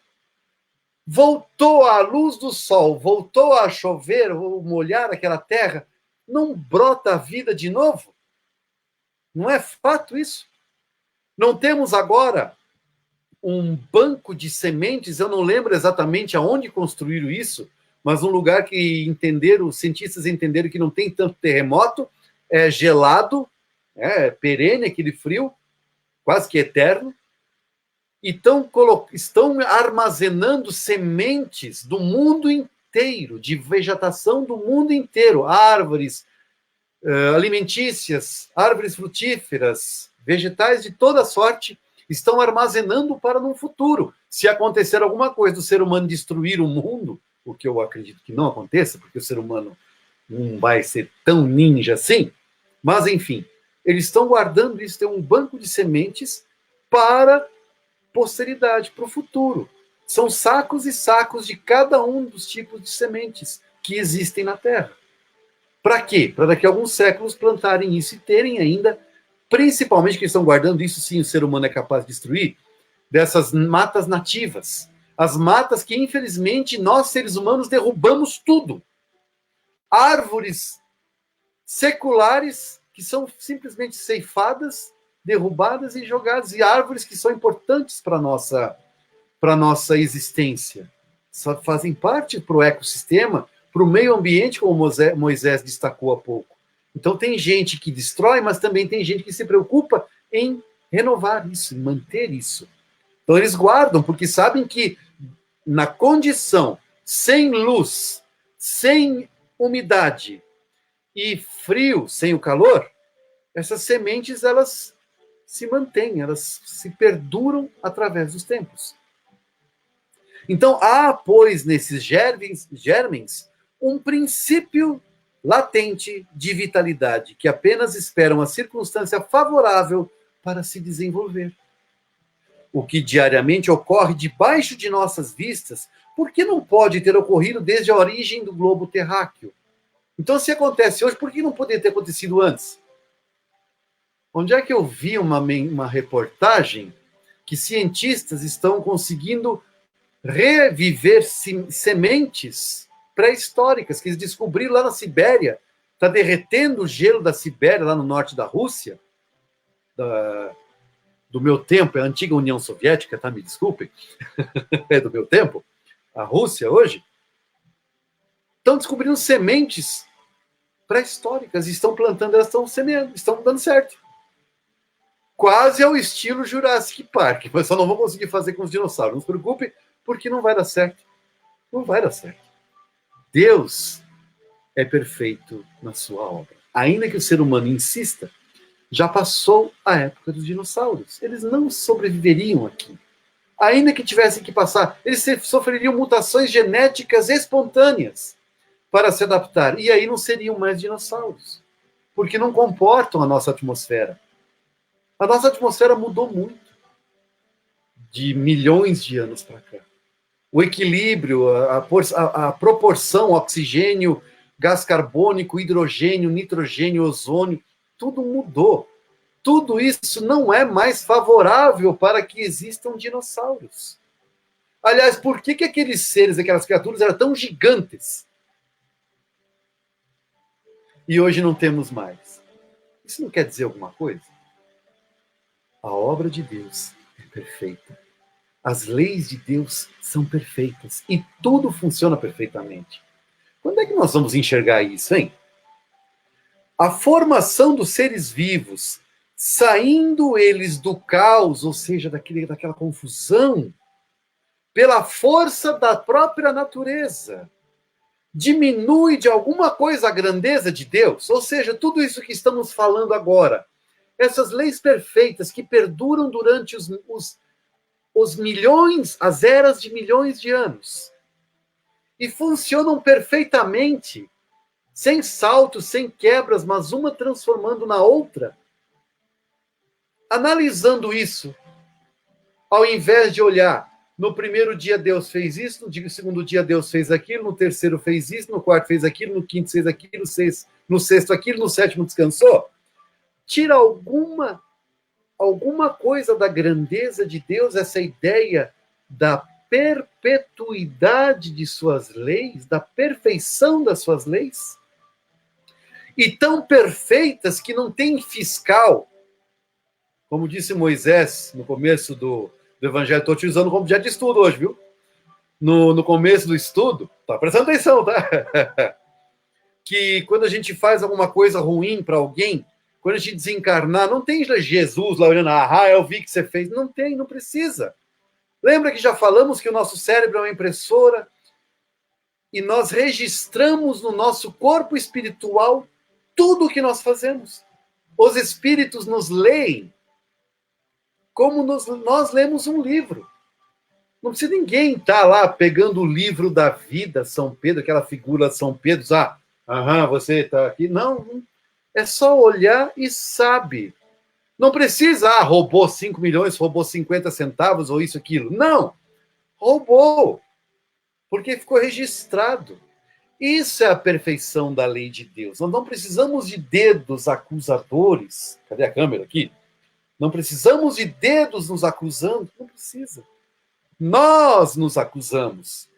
Voltou a luz do sol, voltou a chover ou molhar aquela terra, não brota a vida de novo? Não é fato isso? Não temos agora um banco de sementes, eu não lembro exatamente aonde construíram isso, mas um lugar que os cientistas entenderam que não tem tanto terremoto, é gelado, é perene aquele frio, quase que eterno, e estão armazenando sementes do mundo inteiro, de vegetação do mundo inteiro, árvores alimentícias, árvores frutíferas, vegetais de toda sorte, estão armazenando para no futuro. Se acontecer alguma coisa do ser humano destruir o mundo, o que eu acredito que não aconteça, porque o ser humano não vai ser tão ninja assim, mas enfim, eles estão guardando isso, tem um banco de sementes para posteridade, para o futuro. São sacos e sacos de cada um dos tipos de sementes que existem na Terra. Para quê? Para daqui a alguns séculos plantarem isso e terem ainda, principalmente que estão guardando isso, sim, o ser humano é capaz de destruir, dessas matas nativas. As matas que, infelizmente, nós, seres humanos, derrubamos tudo. Árvores seculares que são simplesmente ceifadas, derrubadas e jogadas, e árvores que são importantes para a nossa existência. Só fazem parte para o ecossistema, para o meio ambiente, como Moisés destacou há pouco. Então tem gente que destrói, mas também tem gente que se preocupa em renovar isso, em manter isso. Então eles guardam, porque sabem que na condição sem luz, sem umidade e frio, sem o calor, essas sementes elas se mantêm, elas se perduram através dos tempos. Então há, pois, nesses germens, um princípio latente de vitalidade, que apenas espera uma circunstância favorável para se desenvolver. O que diariamente ocorre debaixo de nossas vistas, por que não pode ter ocorrido desde a origem do globo terráqueo? Então, se acontece hoje, por que não poderia ter acontecido antes? Onde é que eu vi uma reportagem que cientistas estão conseguindo reviver sementes pré-históricas que eles descobriram lá na Sibéria? Está derretendo o gelo da Sibéria, lá no norte da Rússia, do meu tempo, é a antiga União Soviética, tá? Me desculpem, é do meu tempo, a Rússia hoje, estão descobrindo sementes pré-históricas, estão plantando, elas estão semeando, estão dando certo. Quase ao estilo Jurassic Park, mas só não vão conseguir fazer com os dinossauros. Não se preocupe, porque não vai dar certo. Não vai dar certo. Deus é perfeito na sua obra. ainda que o ser humano insista, já passou a época dos dinossauros. Eles não sobreviveriam aqui. Ainda que tivessem que passar, eles sofreriam mutações genéticas espontâneas para se adaptar. E aí não seriam mais dinossauros, porque não comportam a nossa atmosfera. A nossa atmosfera mudou muito de milhões de anos para cá. O equilíbrio, a proporção, oxigênio, gás carbônico, hidrogênio, nitrogênio, ozônio, tudo mudou. Tudo isso não é mais favorável para que existam dinossauros. Aliás, por que aqueles seres, aquelas criaturas eram tão gigantes? E hoje não temos mais. Isso não quer dizer alguma coisa? A obra de Deus é perfeita. As leis de Deus são perfeitas. E tudo funciona perfeitamente. Quando é que nós vamos enxergar isso, hein? A formação dos seres vivos, saindo eles do caos, ou seja, daquela confusão, pela força da própria natureza, diminui de alguma coisa a grandeza de Deus. Ou seja, tudo isso que estamos falando agora, essas leis perfeitas que perduram durante os milhões, as eras de milhões de anos, e funcionam perfeitamente, sem saltos, sem quebras, mas uma transformando na outra. Analisando isso, ao invés de olhar, no primeiro dia Deus fez isso, no segundo dia Deus fez aquilo, no terceiro fez isso, no quarto fez aquilo, no quinto fez aquilo, no sexto aquilo, no sétimo descansou. Tira alguma coisa da grandeza de Deus, essa ideia da perpetuidade de suas leis, da perfeição das suas leis, e tão perfeitas que não tem fiscal. Como disse Moisés no começo do Evangelho, estou te usando como objeto de estudo hoje, viu? No começo do estudo, tá prestando atenção, tá? Que quando a gente faz alguma coisa ruim para alguém, quando a gente desencarnar, não tem Jesus lá olhando, eu vi que você fez. Não tem, não precisa. Lembra que já falamos que o nosso cérebro é uma impressora e nós registramos no nosso corpo espiritual tudo o que nós fazemos. Os espíritos nos leem como nós lemos um livro. Não precisa ninguém estar lá pegando o livro da vida, São Pedro, aquela figura de São Pedro, você está aqui. Não, é só olhar e sabe. Não precisa, roubou 5 milhões, roubou 50 centavos, ou isso, aquilo. Não, roubou, porque ficou registrado. Isso é a perfeição da lei de Deus. Nós não precisamos de dedos acusadores. Cadê a câmera aqui? Não precisamos de dedos nos acusando. Não precisa. Nós nos acusamos.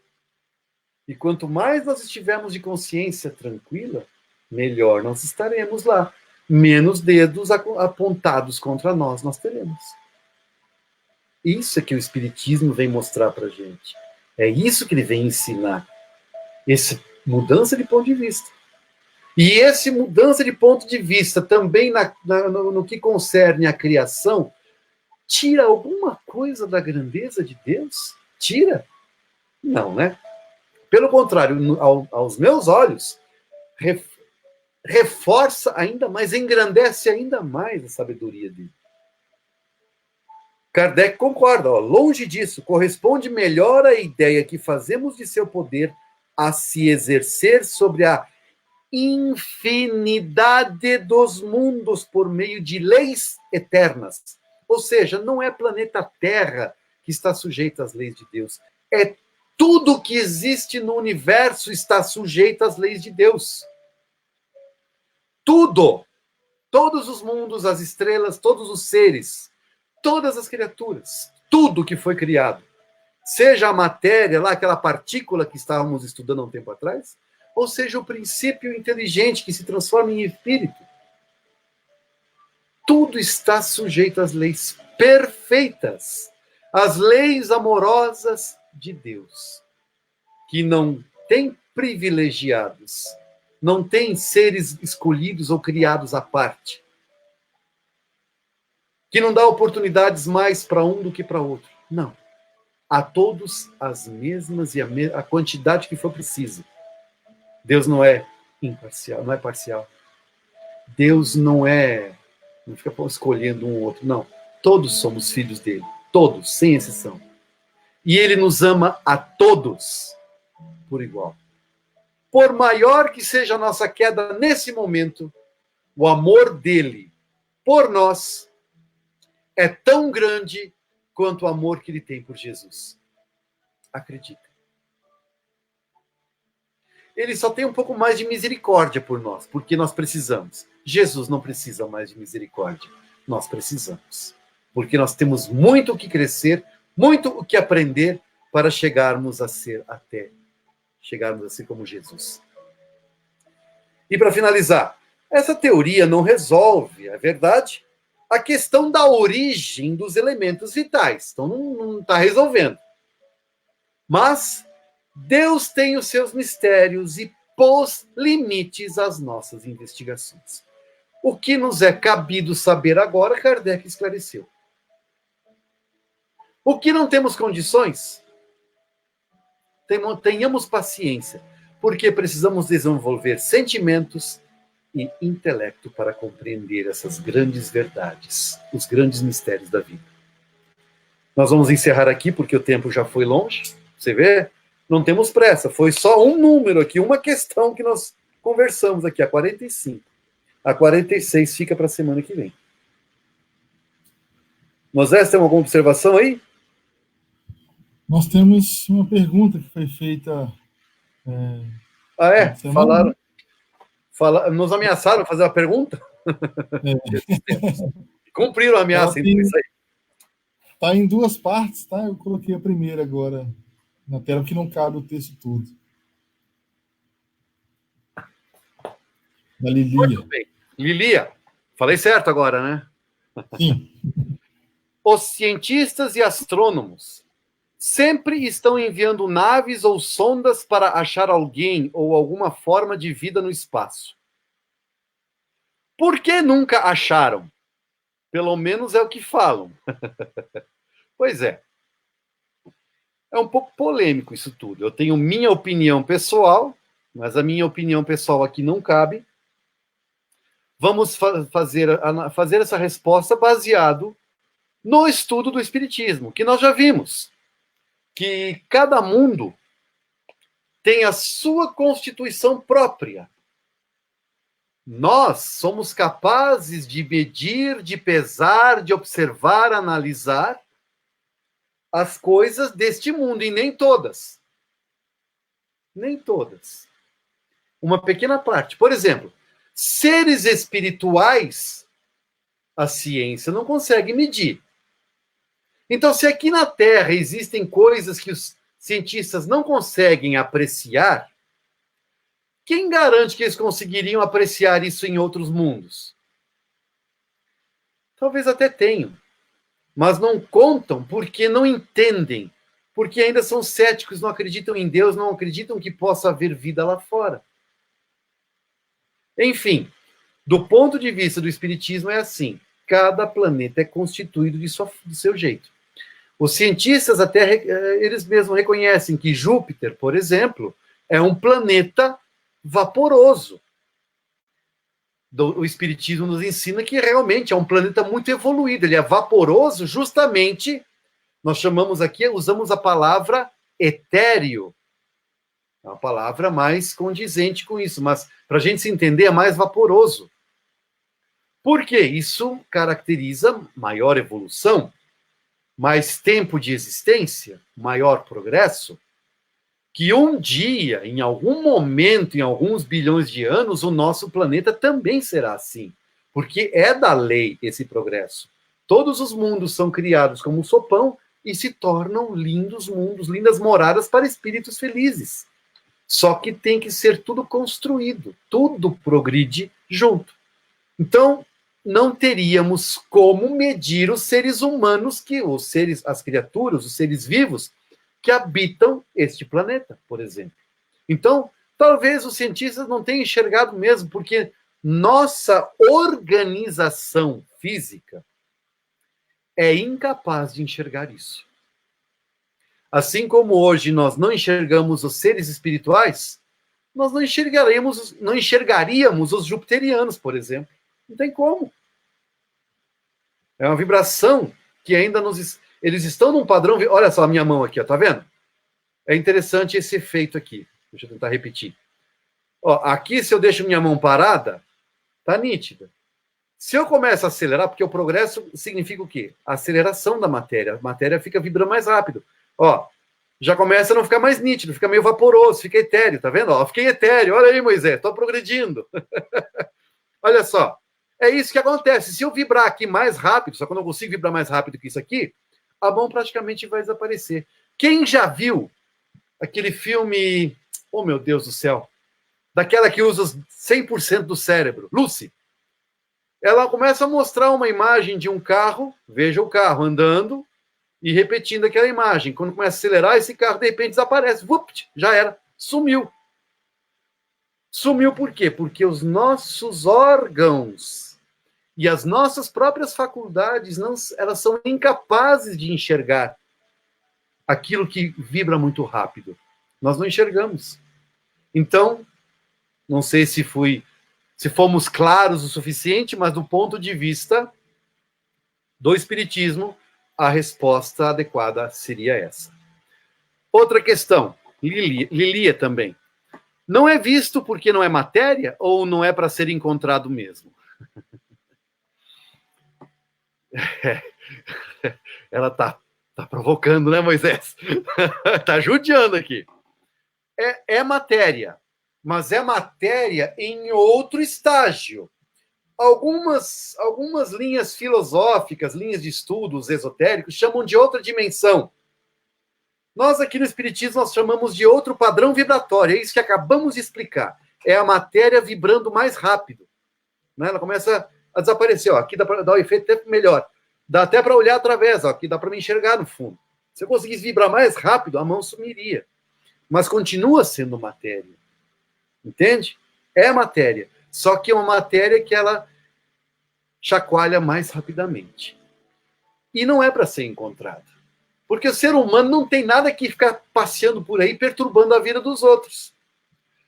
E quanto mais nós estivermos de consciência tranquila, melhor nós estaremos lá. Menos dedos apontados contra nós teremos. Isso é que o Espiritismo vem mostrar para a gente. É isso que ele vem ensinar. Essa mudança de ponto de vista. E essa mudança de ponto de vista também no que concerne a criação, tira alguma coisa da grandeza de Deus? Tira? Não, né? Pelo contrário, aos meus olhos, reforça ainda mais, engrandece ainda mais a sabedoria dele. Kardec concorda, longe disso, corresponde melhor à ideia que fazemos de seu poder a se exercer sobre a infinidade dos mundos por meio de leis eternas. Ou seja, não é planeta Terra que está sujeito às leis de Deus. É tudo que existe no universo está sujeito às leis de Deus. Tudo. Todos os mundos, as estrelas, todos os seres, todas as criaturas, tudo que foi criado. Seja a matéria, lá aquela partícula que estávamos estudando há um tempo atrás, ou seja o princípio inteligente que se transforma em espírito. Tudo está sujeito às leis perfeitas, às leis amorosas de Deus, que não tem privilegiados, não tem seres escolhidos ou criados à parte, que não dá oportunidades mais para um do que para outro. Não. A todos as mesmas e a quantidade que for preciso. Deus não é imparcial, não é parcial. Deus não fica escolhendo um ou outro, não. Todos somos filhos dele, todos, sem exceção. E ele nos ama a todos por igual. Por maior que seja a nossa queda nesse momento, o amor dele por nós é tão grande quanto o amor que ele tem por Jesus. Acredita. Ele só tem um pouco mais de misericórdia por nós, porque nós precisamos. Jesus não precisa mais de misericórdia. Nós precisamos. Porque nós temos muito o que crescer, muito o que aprender para chegarmos a ser como Jesus. E para finalizar, essa teoria não resolve, é verdade, a questão da origem dos elementos vitais. Então não está resolvendo. Mas Deus tem os seus mistérios e pôs limites às nossas investigações. O que nos é cabido saber agora, Kardec esclareceu. O que não temos condições, tenhamos paciência, porque precisamos desenvolver sentimentos e intelecto para compreender essas grandes verdades, os grandes mistérios da vida. Nós vamos encerrar aqui, porque o tempo já foi longe. Você vê? Não temos pressa. Foi só um número aqui, uma questão que nós conversamos aqui, a 45. A 46 fica para a semana que vem. Moisés, tem alguma observação aí? Nós temos uma pergunta que foi feita... Nos ameaçaram a fazer uma pergunta? Cumpriram a ameaça, então, isso aí. Está em duas partes, tá? Eu coloquei a primeira agora na tela, porque não cabe o texto todo. Da Lilia. Muito bem. Lilia, falei certo agora, né? Sim. Os cientistas e astrônomos sempre estão enviando naves ou sondas para achar alguém ou alguma forma de vida no espaço. Por que nunca acharam? Pelo menos é o que falam. Pois é. É um pouco polêmico isso tudo. Eu tenho minha opinião pessoal, mas a minha opinião pessoal aqui não cabe. Vamos fazer essa resposta baseado no estudo do Espiritismo, que nós já vimos. Que cada mundo tem a sua constituição própria. Nós somos capazes de medir, de pesar, de observar, analisar as coisas deste mundo, e nem todas. Nem todas. Uma pequena parte. Por exemplo, seres espirituais, a ciência não consegue medir. Então, se aqui na Terra existem coisas que os cientistas não conseguem apreciar, quem garante que eles conseguiriam apreciar isso em outros mundos? Talvez até tenham, mas não contam porque não entendem, porque ainda são céticos, não acreditam em Deus, não acreditam que possa haver vida lá fora. Enfim, do ponto de vista do Espiritismo é assim, cada planeta é constituído do seu jeito. Os cientistas até, eles mesmos reconhecem que Júpiter, por exemplo, é um planeta vaporoso. O Espiritismo nos ensina que realmente é um planeta muito evoluído, ele é vaporoso justamente, nós chamamos aqui, usamos a palavra etéreo, é uma palavra mais condizente com isso, mas para a gente se entender é mais vaporoso. Por quê? Isso caracteriza maior evolução, mais tempo de existência, maior progresso, que um dia, em algum momento, em alguns bilhões de anos, o nosso planeta também será assim. Porque é da lei esse progresso. Todos os mundos são criados como um sopão e se tornam lindos mundos, lindas moradas para espíritos felizes. Só que tem que ser tudo construído, tudo progride junto. Então, não teríamos como medir os seres humanos, as criaturas, os seres vivos, que habitam este planeta, por exemplo. Então, talvez os cientistas não tenham enxergado mesmo, porque nossa organização física é incapaz de enxergar isso. Assim como hoje nós não enxergamos os seres espirituais, nós não enxergaríamos os jupiterianos, por exemplo. Não tem como. É uma vibração que ainda eles estão num padrão. Olha só a minha mão aqui, ó, tá vendo? É interessante esse efeito aqui. Deixa eu tentar repetir. Ó, aqui, se eu deixo minha mão parada, tá nítida. Se eu começo a acelerar, porque o progresso significa o quê? A aceleração da matéria. A matéria fica vibrando mais rápido. Ó, já começa a não ficar mais nítido, fica meio vaporoso, fica etéreo, tá vendo? Ó, fiquei etéreo. Olha aí, Moisés, tô progredindo. Olha só. É isso que acontece. Se eu vibrar aqui mais rápido, só quando eu consigo vibrar mais rápido que isso aqui, a mão praticamente vai desaparecer. Quem já viu aquele filme, oh meu Deus do céu, daquela que usa 100% do cérebro, Lucy? Ela começa a mostrar uma imagem de um carro, veja o carro andando e repetindo aquela imagem. Quando começa a acelerar, esse carro de repente desaparece. Vupt, já era, sumiu. Sumiu por quê? Porque os nossos órgãos e as nossas próprias faculdades, elas são incapazes de enxergar aquilo que vibra muito rápido. Nós não enxergamos. Então, não sei se fomos claros o suficiente, mas do ponto de vista do Espiritismo, a resposta adequada seria essa. Outra questão, Lilia também. Não é visto porque não é matéria ou não é para ser encontrado mesmo? Ela tá provocando, né, Moisés? Tá judiando aqui. É matéria, mas é matéria em outro estágio. Algumas linhas filosóficas, linhas de estudos esotéricos, chamam de outra dimensão. Nós aqui no Espiritismo nós chamamos de outro padrão vibratório. É isso que acabamos de explicar. É a matéria vibrando mais rápido. Né? Ela começa a desaparecer. Ó. Aqui dá para dar um efeito até melhor. Dá até para olhar através. Ó. Aqui dá para me enxergar no fundo. Se eu conseguisse vibrar mais rápido, a mão sumiria. Mas continua sendo matéria. Entende? É matéria. Só que é uma matéria que ela chacoalha mais rapidamente. E não é para ser encontrada. Porque o ser humano não tem nada que ficar passeando por aí, perturbando a vida dos outros.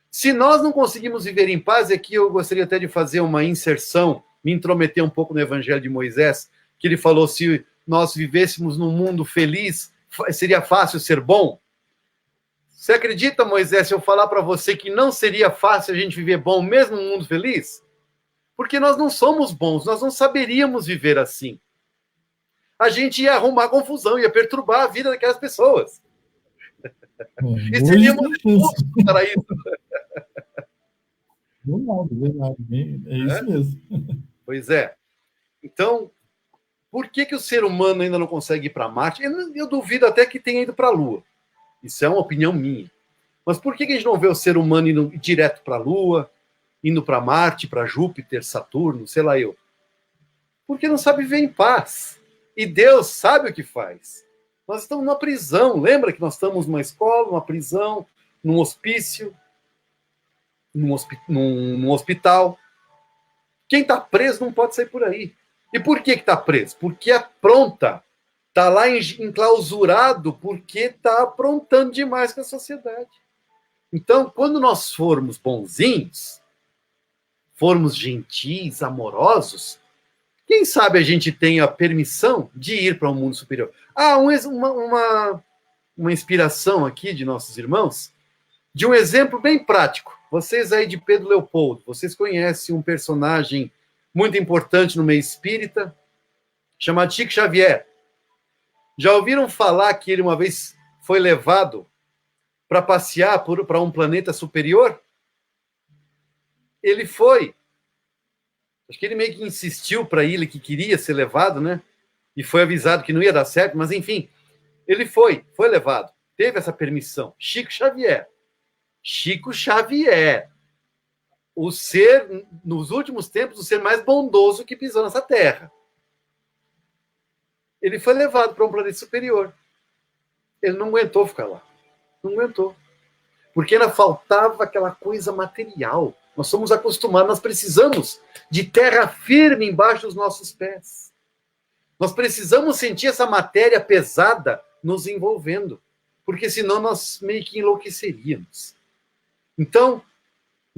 Se nós não conseguimos viver em paz, e aqui eu gostaria até de fazer uma inserção, me intrometer um pouco no Evangelho de Moisés, que ele falou, se nós vivêssemos num mundo feliz, seria fácil ser bom? Você acredita, Moisés, se eu falar para você que não seria fácil a gente viver bom, mesmo num mundo feliz? Porque nós não somos bons, nós não saberíamos viver assim. A gente ia arrumar confusão, ia perturbar a vida daquelas pessoas. E seríamos expulsos para isso. Verdade. É isso mesmo. Pois é. Então, por que o ser humano ainda não consegue ir para Marte? Eu duvido até que tenha ido para a Lua. Isso é uma opinião minha. Mas por que a gente não vê o ser humano indo direto para a Lua, indo para Marte, para Júpiter, Saturno, sei lá eu? Porque não sabe viver em paz. E Deus sabe o que faz. Nós estamos numa prisão. Lembra que nós estamos numa escola, numa prisão, num hospício, num hospital. Quem está preso não pode sair por aí. E por que está preso? Porque apronta. Está lá enclausurado porque está aprontando demais com a sociedade. Então, quando nós formos bonzinhos, formos gentis, amorosos, quem sabe a gente tenha a permissão de ir para um mundo superior. Uma inspiração aqui de nossos irmãos, de um exemplo bem prático. Vocês aí de Pedro Leopoldo, vocês conhecem um personagem muito importante no meio espírita, chamado Chico Xavier. Já ouviram falar que ele uma vez foi levado para passear para um planeta superior? Ele foi. Acho que ele meio que insistiu para ele que queria ser levado, né? E foi avisado que não ia dar certo, mas enfim, ele foi levado. Teve essa permissão. Chico Xavier. Chico Xavier. O ser, nos últimos tempos, o ser mais bondoso que pisou nessa terra. Ele foi levado para um planeta superior. Ele não aguentou ficar lá. Não aguentou. Porque ainda faltava aquela coisa material. Nós somos acostumados, nós precisamos de terra firme embaixo dos nossos pés. Nós precisamos sentir essa matéria pesada nos envolvendo, porque senão nós meio que enlouqueceríamos. Então,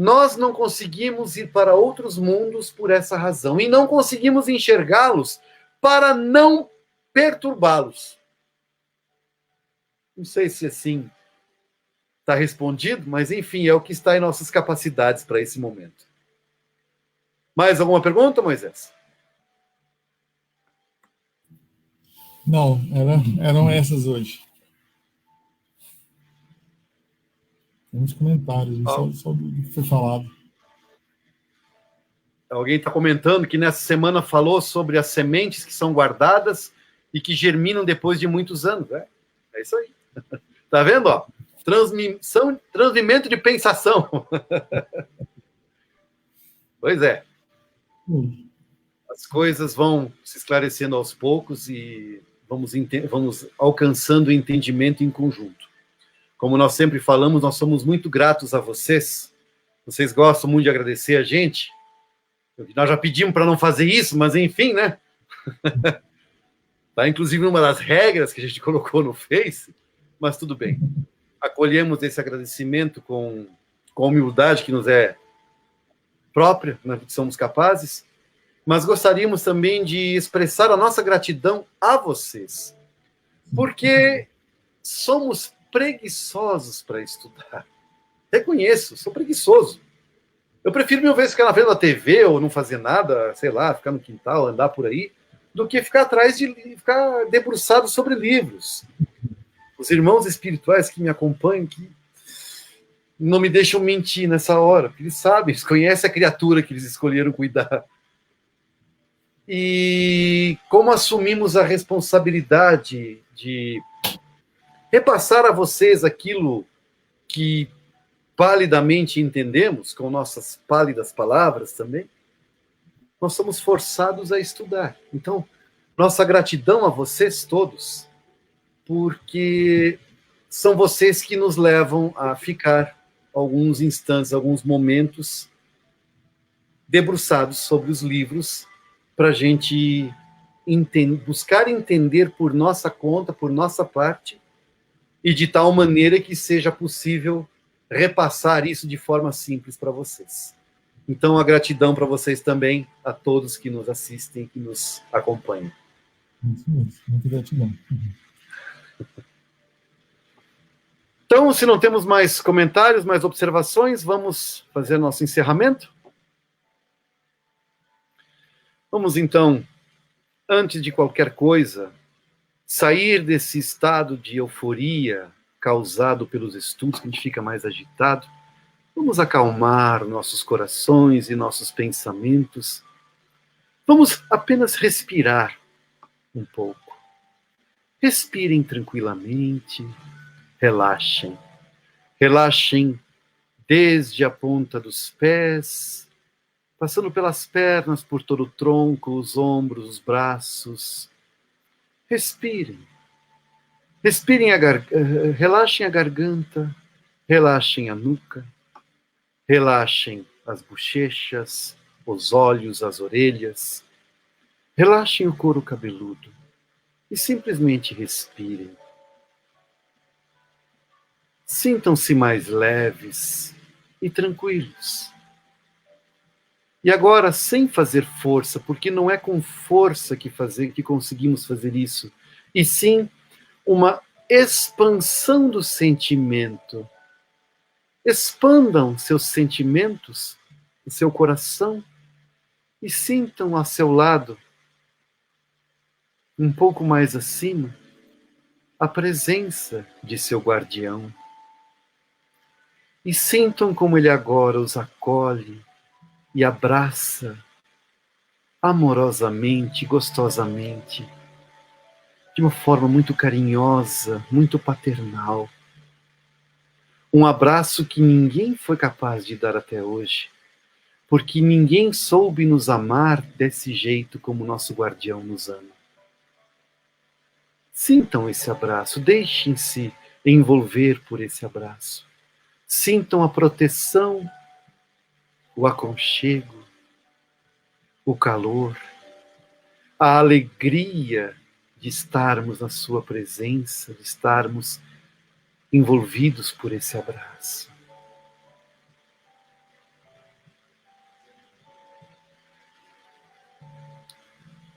nós não conseguimos ir para outros mundos por essa razão, e não conseguimos enxergá-los para não perturbá-los. Não sei se assim está respondido, mas enfim, é o que está em nossas capacidades para esse momento. Mais alguma pergunta, Moisés? Não, eram essas hoje. Temos comentários, só do que foi falado. Alguém está comentando que nessa semana falou sobre as sementes que são guardadas e que germinam depois de muitos anos. É isso aí. Tá vendo? Ó? Transmimento de pensação. Pois é. As coisas vão se esclarecendo aos poucos e vamos alcançando o entendimento em conjunto. Como nós sempre falamos, nós somos muito gratos a vocês. Vocês gostam muito de agradecer a gente. Nós já pedimos para não fazer isso, mas enfim, né? Tá, inclusive uma das regras que a gente colocou no Face, mas tudo bem. Acolhemos esse agradecimento com a humildade que nos é própria, né, que somos capazes, mas gostaríamos também de expressar a nossa gratidão a vocês, porque somos preguiçosos para estudar. Reconheço, sou preguiçoso. Eu prefiro mil vezes ficar na frente da TV ou não fazer nada, sei lá, ficar no quintal, andar por aí, do que ficar atrás de ficar debruçado sobre livros. Os irmãos espirituais que me acompanham, que não me deixam mentir nessa hora, porque eles sabem, eles conhecem a criatura que eles escolheram cuidar. E como assumimos a responsabilidade de repassar a vocês aquilo que palidamente entendemos, com nossas pálidas palavras também, nós somos forçados a estudar. Então, nossa gratidão a vocês todos, porque são vocês que nos levam a ficar alguns instantes, alguns momentos debruçados sobre os livros para a gente buscar entender por nossa conta, por nossa parte, e de tal maneira que seja possível repassar isso de forma simples para vocês. Então, a gratidão para vocês também, a todos que nos assistem, que nos acompanham. Isso mesmo, muita gratidão. Então, se não temos mais comentários, mais observações, vamos fazer nosso encerramento? Vamos, então, antes de qualquer coisa, sair desse estado de euforia causado pelos estudos, que a gente fica mais agitado. Vamos acalmar nossos corações e nossos pensamentos. Vamos apenas respirar um pouco. Respirem tranquilamente, relaxem. Relaxem desde a ponta dos pés, passando pelas pernas, por todo o tronco, os ombros, os braços. Respirem. Relaxem a garganta, relaxem a nuca, relaxem as bochechas, os olhos, as orelhas. Relaxem o couro cabeludo e simplesmente respirem. Sintam-se mais leves e tranquilos. E agora, sem fazer força, porque não é com força que conseguimos fazer isso, e sim uma expansão do sentimento. Expandam seus sentimentos, o seu coração, e sintam ao seu lado, um pouco mais acima, a presença de seu guardião. E sintam como ele agora os acolhe e abraça amorosamente, gostosamente, de uma forma muito carinhosa, muito paternal. Um abraço que ninguém foi capaz de dar até hoje, porque ninguém soube nos amar desse jeito como nosso guardião nos ama. Sintam esse abraço, deixem-se envolver por esse abraço. Sintam a proteção, o aconchego, o calor, a alegria de estarmos na sua presença, de estarmos envolvidos por esse abraço.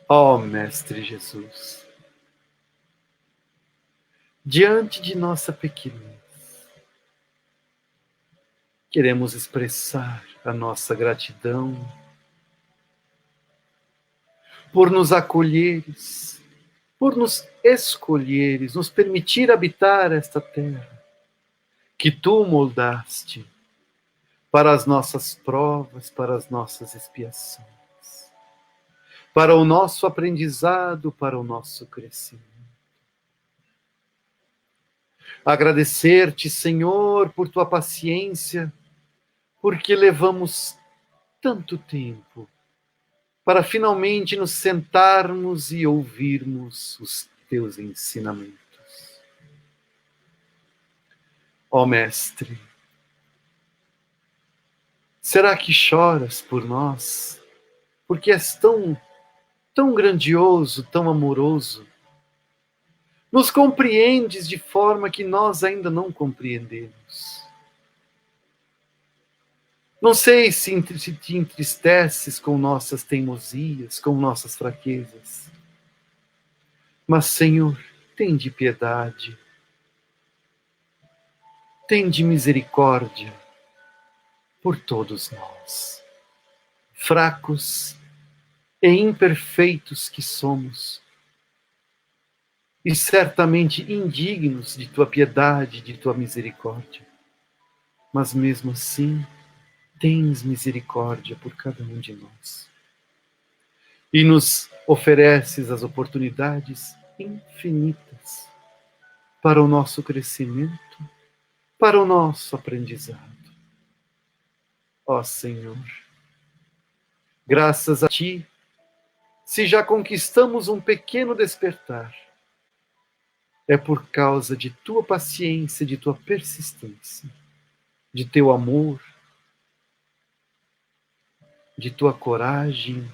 Ó Mestre Jesus, diante de nossa pequenez, queremos expressar a nossa gratidão por nos acolheres, por nos escolheres, nos permitir habitar esta terra que tu moldaste para as nossas provas, para as nossas expiações, para o nosso aprendizado, para o nosso crescimento. Agradecer-te, Senhor, por tua paciência, porque levamos tanto tempo para finalmente nos sentarmos e ouvirmos os teus ensinamentos. Ó Mestre, será que choras por nós? Porque és tão grandioso, tão amoroso. Nos compreendes de forma que nós ainda não compreendemos. Não sei se te entristeces com nossas teimosias, com nossas fraquezas. Mas, Senhor, tende piedade. Tende misericórdia por todos nós, fracos e imperfeitos que somos, e certamente indignos de tua piedade, de tua misericórdia. Mas mesmo assim, tens misericórdia por cada um de nós. E nos ofereces as oportunidades infinitas para o nosso crescimento, para o nosso aprendizado. Ó Senhor, graças a Ti, se já conquistamos um pequeno despertar, é por causa de Tua paciência, de Tua persistência, de Teu amor, de Tua coragem,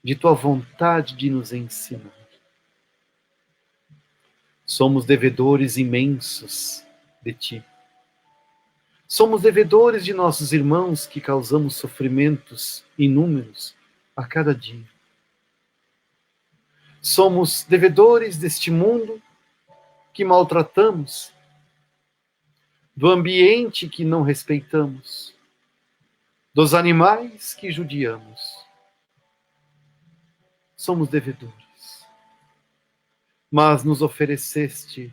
de Tua vontade de nos ensinar. Somos devedores imensos de Ti. Somos devedores de nossos irmãos que causamos sofrimentos inúmeros a cada dia. Somos devedores deste mundo que maltratamos, do ambiente que não respeitamos, dos animais que judiamos. Somos devedores. Mas nos ofereceste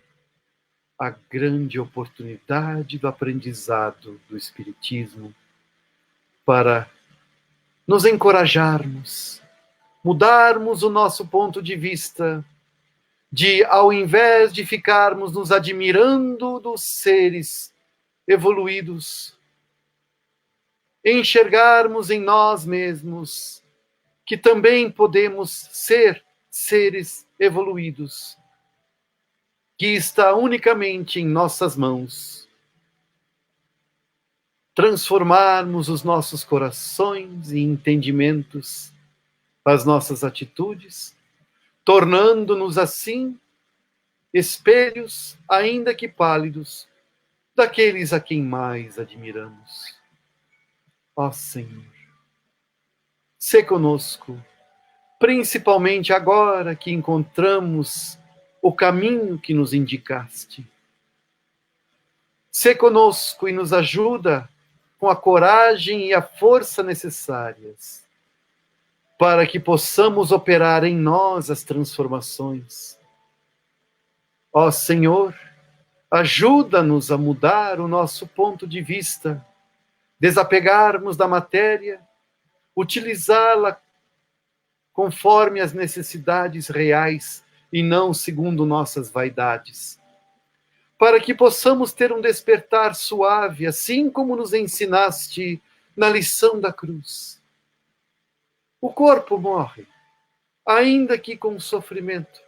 a grande oportunidade do aprendizado do Espiritismo para nos encorajarmos, mudarmos o nosso ponto de vista, de, ao invés de ficarmos nos admirando dos seres evoluídos, enxergarmos em nós mesmos que também podemos ser seres evoluídos, que está unicamente em nossas mãos. Transformarmos os nossos corações e entendimentos, as nossas atitudes, tornando-nos assim espelhos, ainda que pálidos, daqueles a quem mais admiramos. Ó Senhor, sê conosco, principalmente agora que encontramos o caminho que nos indicaste. Sê conosco e nos ajuda com a coragem e a força necessárias para que possamos operar em nós as transformações. Ó Senhor, ajuda-nos a mudar o nosso ponto de vista, desapegarmos da matéria, utilizá-la conforme as necessidades reais e não segundo nossas vaidades, para que possamos ter um despertar suave, assim como nos ensinaste na lição da cruz. O corpo morre, ainda que com sofrimento,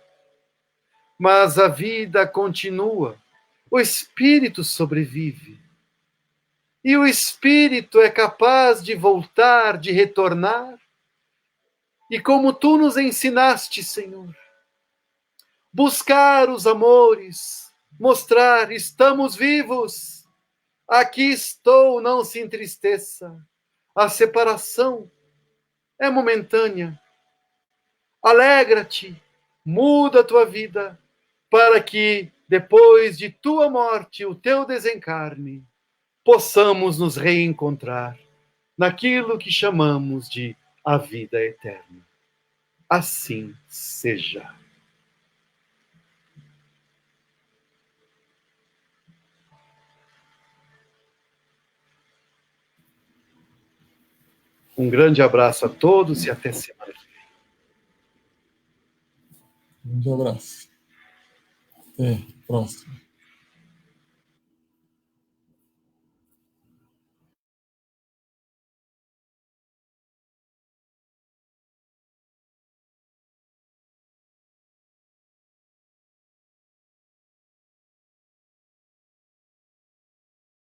mas a vida continua, o espírito sobrevive. E o espírito é capaz de voltar, de retornar, e como tu nos ensinaste, Senhor, buscar os amores, mostrar, estamos vivos, aqui estou, não se entristeça. A separação é momentânea. Alegra-te, muda a tua vida, para que, depois de tua morte, o teu desencarne, possamos nos reencontrar naquilo que chamamos de a vida eterna. Assim seja. Um grande abraço a todos e até semana. Um grande abraço. Até a próxima.